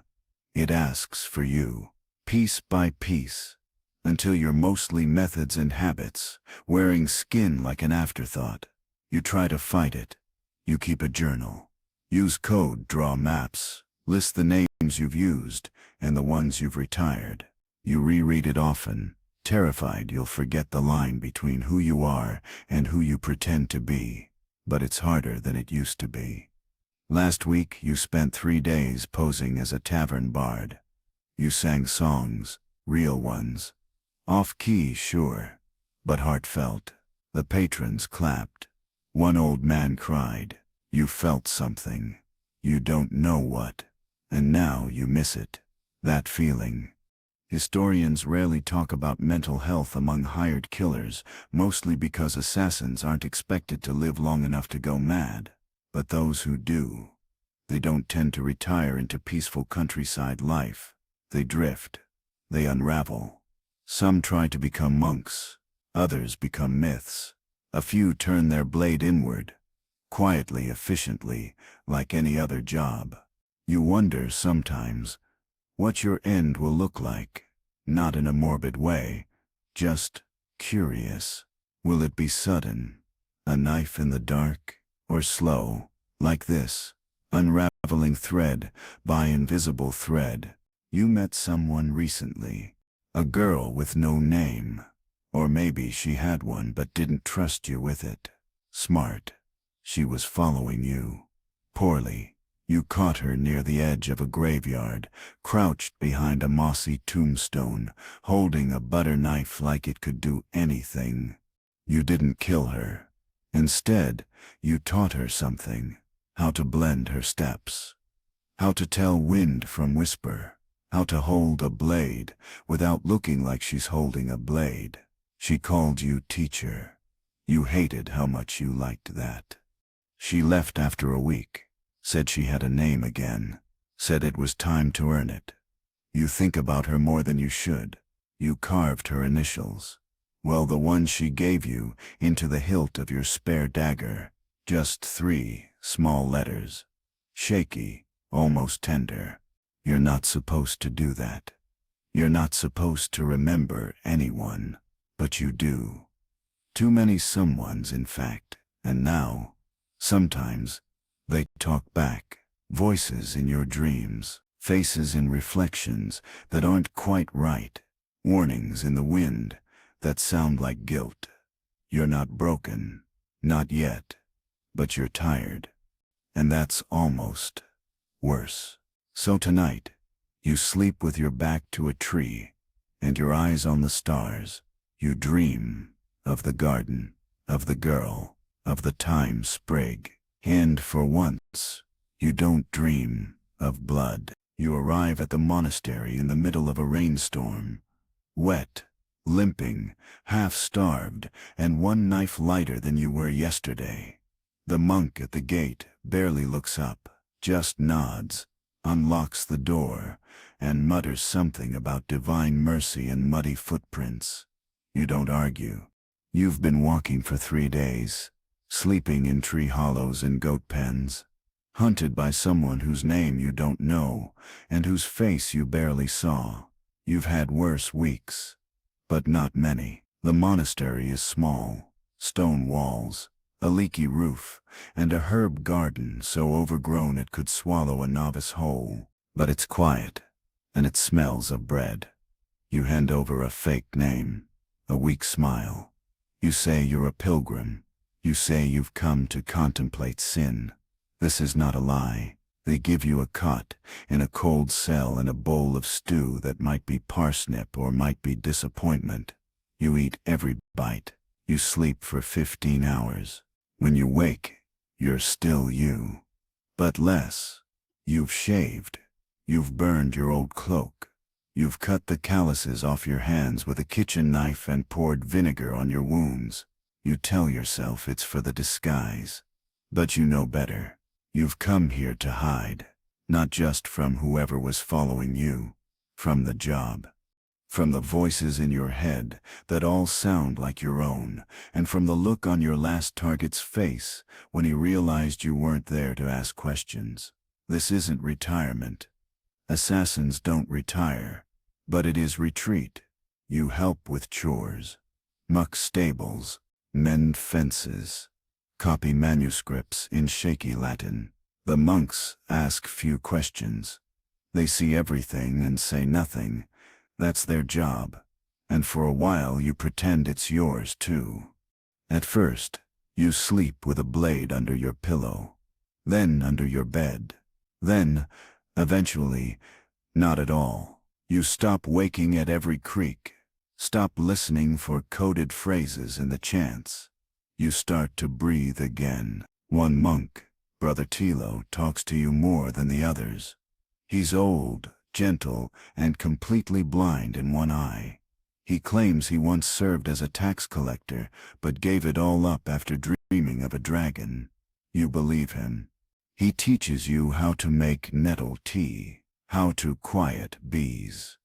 It asks for you, piece by piece, until you're mostly methods and habits, wearing skin like an afterthought. You try to fight it. You keep a journal. Use code, draw maps, list the names you've used and the ones you've retired. You reread it often, terrified you'll forget the line between who you are and who you pretend to be. But it's harder than it used to be. Last week you spent 3 days posing as a tavern bard. You sang songs, real ones. Off-key, sure, but heartfelt. The patrons clapped. One old man cried. You felt something. You don't know what. And now you miss it. That feeling. Historians rarely talk about mental health among hired killers, mostly because assassins aren't expected to live long enough to go mad. But those who do, they don't tend to retire into peaceful countryside life. They drift. They unravel. Some try to become monks. Others become myths. A few turn their blade inward, quietly, efficiently, like any other job. You wonder sometimes what your end will look like. Not in a morbid way, just curious. Will it be sudden, a knife in the dark, or slow, like this, unraveling thread by invisible thread? You met someone recently, a girl with no name, or maybe she had one but didn't trust you with it. Smart. She was following you. Poorly. You caught her near the edge of a graveyard, crouched behind a mossy tombstone, holding a butter knife like it could do anything. You didn't kill her. Instead, you taught her something. How to blend her steps. How to tell wind from whisper. How to hold a blade without looking like she's holding a blade. She called you teacher. You hated how much you liked that. She left after a week. Said she had a name again. Said it was time to earn it. You think about her more than you should. You carved her initials. Well, the ones she gave you into the hilt of your spare dagger. Just 3 small letters. Shaky, almost tender. You're not supposed to do that. You're not supposed to remember anyone, but you do. Too many someones, in fact. And now, sometimes, they talk back, voices in your dreams, faces in reflections that aren't quite right, warnings in the wind that sound like guilt. You're not broken, not yet, but you're tired. And that's almost worse. So tonight, you sleep with your back to a tree and your eyes on the stars. You dream of the garden, of the girl, of the thyme sprig. And for once, you don't dream of blood. You arrive at the monastery in the middle of a rainstorm. Wet, limping, half-starved, and one knife lighter than you were yesterday. The monk at the gate barely looks up, just nods, unlocks the door, and mutters something about divine mercy and muddy footprints. You don't argue. You've been walking for 3 days. Sleeping in tree hollows and goat pens, hunted by someone whose name you don't know and whose face you barely saw. You've had worse weeks, but not many. The monastery is small, stone walls, a leaky roof, and a herb garden so overgrown it could swallow a novice whole. But it's quiet, and it smells of bread. You hand over a fake name, a weak smile. You say you're a pilgrim. You say you've come to contemplate sin. This is not a lie. They give you a cot, in a cold cell and a bowl of stew that might be parsnip or might be disappointment. You eat every bite. You sleep for 15 hours. When you wake, you're still you. But less. You've shaved. You've burned your old cloak. You've cut the calluses off your hands with a kitchen knife and poured vinegar on your wounds. You tell yourself it's for the disguise. But you know better. You've come here to hide, not just from whoever was following you, from the job. From the voices in your head that all sound like your own, and from the look on your last target's face when he realized you weren't there to ask questions. This isn't retirement. Assassins don't retire, but it is retreat. You help with chores, muck stables, mend fences, copy manuscripts in shaky Latin. The monks ask few questions. They see everything and say nothing. That's their job. And for a while you pretend it's yours too. At first, you sleep with a blade under your pillow, then under your bed. Then, eventually, not at all. You stop waking at every creak. Stop listening for coded phrases in the chants. You start to breathe again. One monk, Brother Tilo, talks to you more than the others. He's old, gentle, and completely blind in one eye. He claims he once served as a tax collector, but gave it all up after dreaming of a dragon. You believe him. He teaches you how to make nettle tea, how to quiet bees,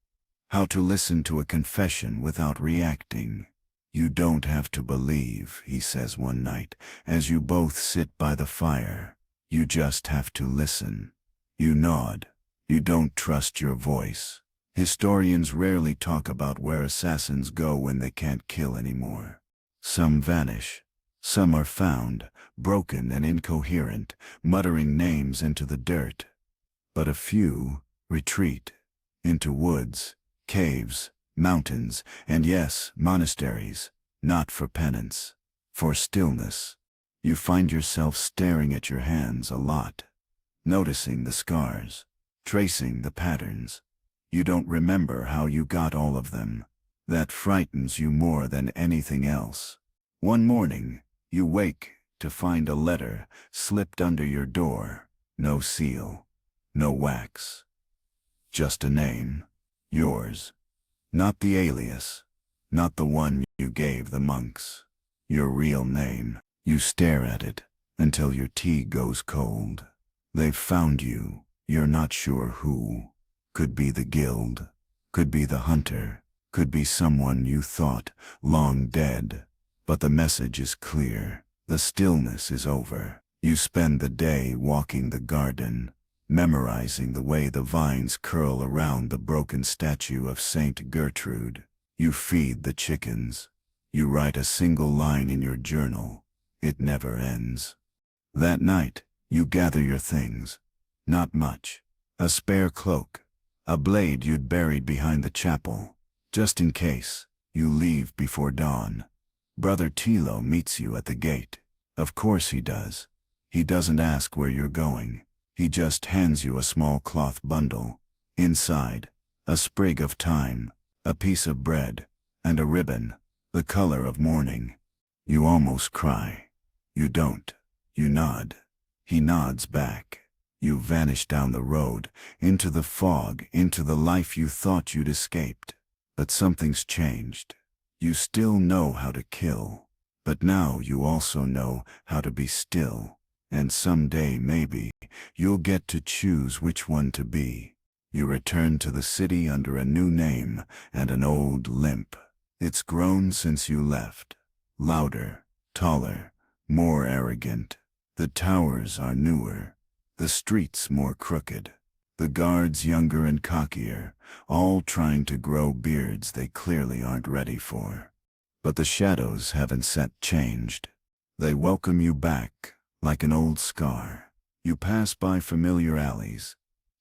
how to listen to a confession without reacting. You don't have to believe, he says one night, as you both sit by the fire. You just have to listen. You nod. You don't trust your voice. Historians rarely talk about where assassins go when they can't kill anymore. Some vanish. Some are found, broken and incoherent, muttering names into the dirt. But a few retreat into woods, caves, mountains, and yes, monasteries, not for penance, for stillness. You find yourself staring at your hands a lot, noticing the scars, tracing the patterns. You don't remember how you got all of them. That frightens you more than anything else. One morning, you wake to find a letter slipped under your door. No seal, no wax. Just a name. Yours. Not the alias. Not the one you gave the monks. Your real name. You stare at it until your tea goes cold. They've found you. You're not sure who. Could be the guild. Could be the hunter. Could be someone you thought long dead. But the message is clear. The stillness is over. You spend the day walking the garden, memorizing the way the vines curl around the broken statue of Saint Gertrude. You feed the chickens. You write a single line in your journal. It never ends. That night, you gather your things. Not much. A spare cloak. A blade you'd buried behind the chapel. Just in case, you leave before dawn. Brother Tilo meets you at the gate. Of course he does. He doesn't ask where you're going. He just hands you a small cloth bundle. Inside, a sprig of thyme, a piece of bread, and a ribbon, the color of mourning. You almost cry. You don't. You nod. He nods back. You vanish down the road, into the fog, into the life you thought you'd escaped. But something's changed. You still know how to kill. But now you also know how to be still. And someday, maybe, you'll get to choose which one to be. You return to the city under a new name and an old limp. It's grown since you left. Louder, taller, more arrogant. The towers are newer. The streets more crooked. The guards younger and cockier, all trying to grow beards they clearly aren't ready for. But the shadows haven't changed. They welcome you back, like an old scar. You pass by familiar alleys,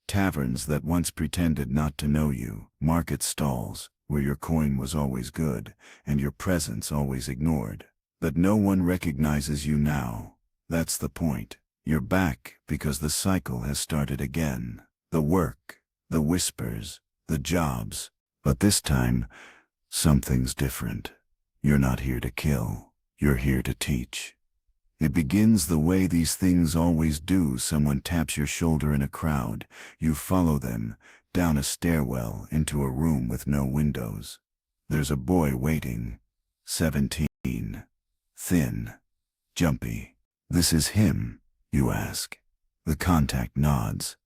taverns that once pretended not to know you, market stalls, where your coin was always good and your presence always ignored. But no one recognizes you now. That's the point. You're back because the cycle has started again. The work, the whispers, the jobs. But this time, something's different. You're not here to kill. You're here to teach. It begins the way these things always do. Someone taps your shoulder in a crowd. You follow them, down a stairwell, into a room with no windows. There's a boy waiting. 17. Thin. Jumpy. This is him, you ask. The contact nods.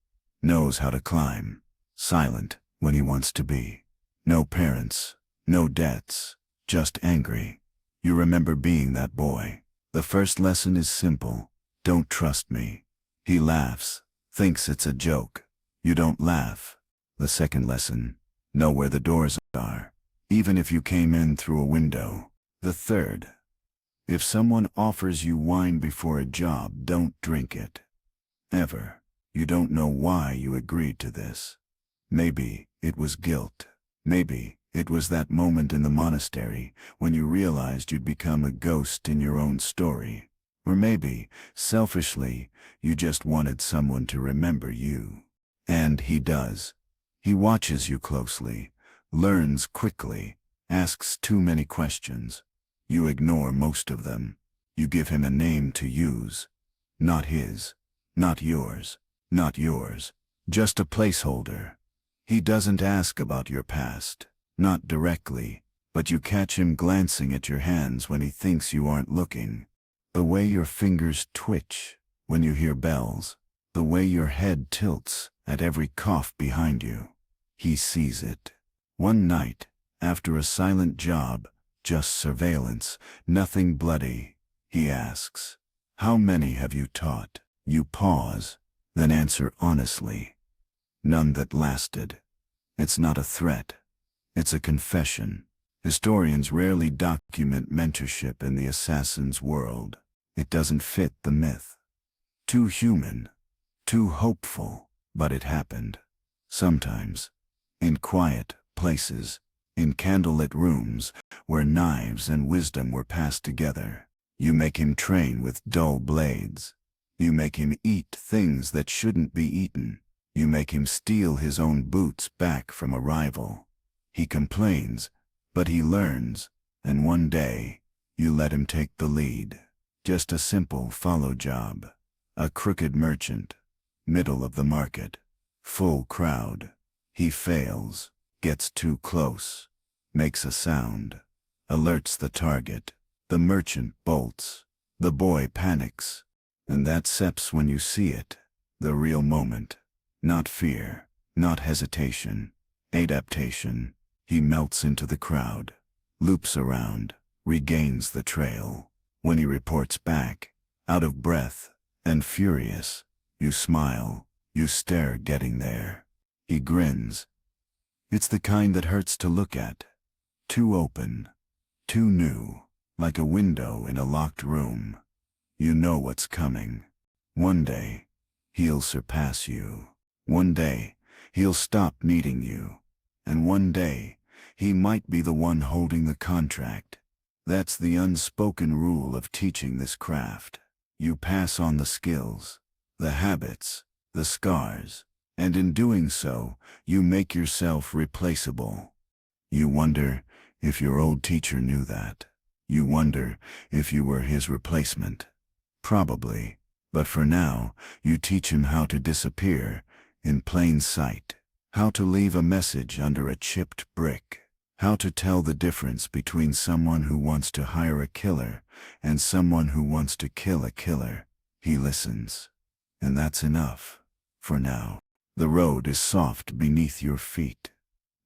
Knows how to climb. Silent when he wants to be. No parents. No debts. Just angry. You remember being that boy. The first lesson is simple. Don't trust me. He laughs. Thinks it's a joke. You don't laugh. The second lesson. Know where the doors are. Even if you came in through a window. The third. If someone offers you wine before a job, don't drink it. Ever. You don't know why you agreed to this. Maybe it was guilt. Maybe it was that moment in the monastery when you realized you'd become a ghost in your own story. Or maybe, selfishly, you just wanted someone to remember you. And he does. He watches you closely, learns quickly, asks too many questions. You ignore most of them. You give him a name to use. Not his. Not yours. Not yours. Just a placeholder. He doesn't ask about your past. Not directly, but you catch him glancing at your hands when he thinks you aren't looking. The way your fingers twitch when you hear bells. The way your head tilts at every cough behind you. He sees it. One night, after a silent job, just surveillance, nothing bloody, he asks, "How many have you taught?" You pause, then answer honestly. None that lasted. It's not a threat. It's a confession. Historians rarely document mentorship in the assassin's world. It doesn't fit the myth. Too human. Too hopeful. But it happened. Sometimes. In quiet places. In candlelit rooms where knives and wisdom were passed together. You make him train with dull blades. You make him eat things that shouldn't be eaten. You make him steal his own boots back from a rival. He complains, but he learns, and one day, you let him take the lead. Just a simple follow job. A crooked merchant. Middle of the market. Full crowd. He fails, gets too close, makes a sound, alerts the target. The merchant bolts. The boy panics. And that seps when you see it. The real moment. Not fear, not hesitation. Adaptation. He melts into the crowd, loops around, regains the trail. When he reports back, out of breath and furious, you smile, you stare getting there. He grins. It's the kind that hurts to look at. Too open, too new, like a window in a locked room. You know what's coming. One day, he'll surpass you. One day, he'll stop needing you. And one day, he might be the one holding the contract. That's the unspoken rule of teaching this craft. You pass on the skills, the habits, the scars, and in doing so, you make yourself replaceable. You wonder if your old teacher knew that. You wonder if you were his replacement. Probably, but for now, you teach him how to disappear in plain sight. How to leave a message under a chipped brick. How to tell the difference between someone who wants to hire a killer and someone who wants to kill a killer. He listens. And that's enough. For now. The road is soft beneath your feet.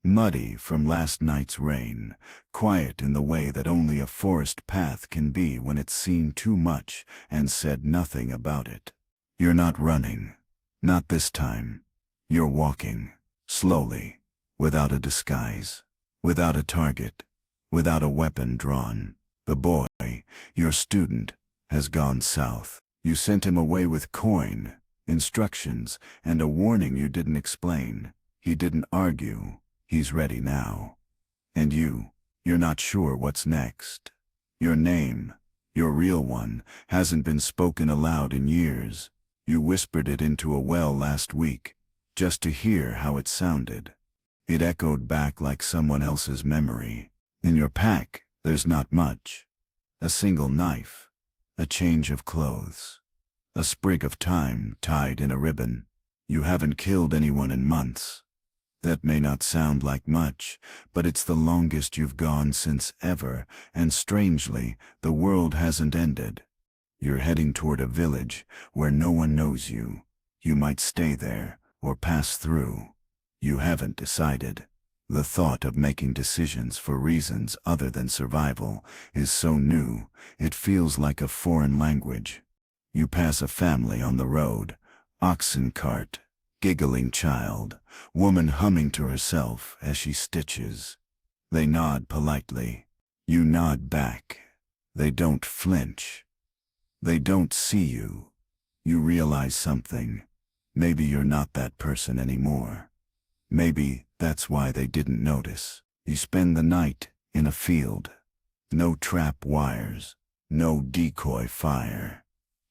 Muddy from last night's rain. Quiet in the way that only a forest path can be when it's seen too much and said nothing about it. You're not running. Not this time. You're walking. Slowly, without a disguise, without a target, without a weapon drawn. The boy, your student, has gone south. You sent him away with coin, instructions, and a warning you didn't explain. He didn't argue. He's ready now. And you're not sure what's next. Your name, your real one, hasn't been spoken aloud in years. You whispered it into a well last week, just to hear how it sounded. It echoed back like someone else's memory. In your pack, there's not much. A single knife, a change of clothes, a sprig of thyme tied in a ribbon. You haven't killed anyone in months. That may not sound like much, but it's the longest you've gone since ever, and strangely, the world hasn't ended. You're heading toward a village where no one knows you. You might stay there, or pass through. You haven't decided. The thought of making decisions for reasons other than survival is so new, it feels like a foreign language. You pass a family on the road, oxen cart, giggling child, woman humming to herself as she stitches. They nod politely. You nod back. They don't flinch. They don't see you. You realize something. Maybe you're not that person anymore. Maybe that's why they didn't notice. You spend the night in a field. No trap wires. No decoy fire.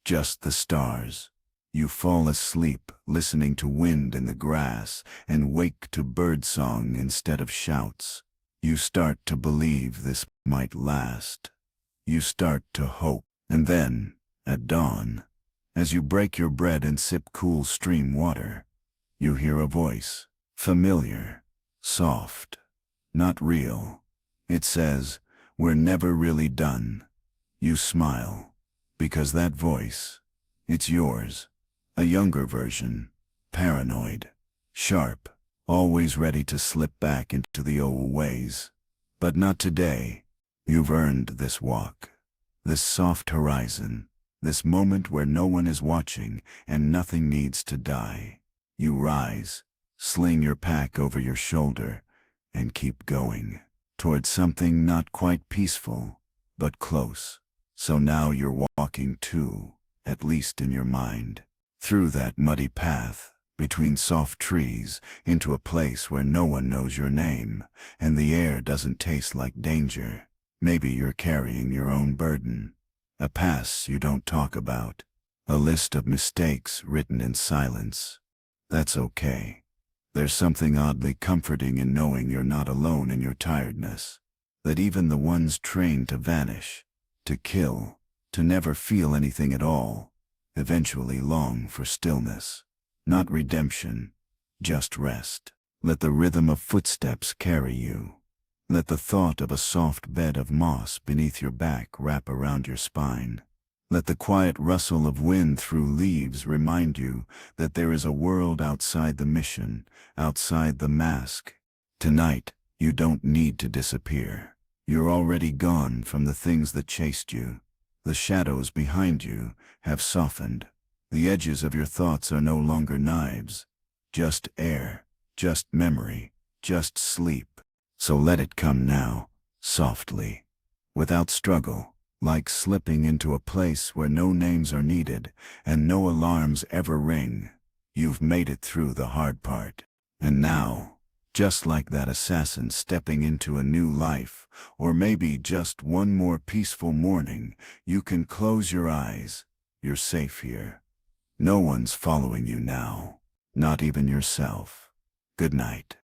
Just the stars. You fall asleep listening to wind in the grass and wake to birdsong instead of shouts. You start to believe this might last. You start to hope. And then, at dawn, as you break your bread and sip cool stream water, you hear a voice, familiar, soft, not real. It says, "We're never really done." You smile, because that voice, it's yours. A younger version, paranoid, sharp, always ready to slip back into the old ways. But not today. You've earned this walk, this soft horizon, this moment where no one is watching and nothing needs to die. You rise, sling your pack over your shoulder, and keep going, towards something not quite peaceful, but close. So now you're walking too, at least in your mind. Through that muddy path, between soft trees, into a place where no one knows your name, and the air doesn't taste like danger. Maybe you're carrying your own burden. A past you don't talk about. A list of mistakes written in silence. That's okay. There's something oddly comforting in knowing you're not alone in your tiredness. That even the ones trained to vanish, to kill, to never feel anything at all, eventually long for stillness. Not redemption, just rest. Let the rhythm of footsteps carry you. Let the thought of a soft bed of moss beneath your back wrap around your spine. Let the quiet rustle of wind through leaves remind you that there is a world outside the mission, outside the mask. Tonight, you don't need to disappear. You're already gone from the things that chased you. The shadows behind you have softened. The edges of your thoughts are no longer knives. Just air, just memory, just sleep. So let it come now, softly, without struggle, like slipping into a place where no names are needed and no alarms ever ring. You've made it through the hard part. And now, just like that assassin stepping into a new life, or maybe just one more peaceful morning, you can close your eyes. You're safe here. No one's following you now, not even yourself. Good night.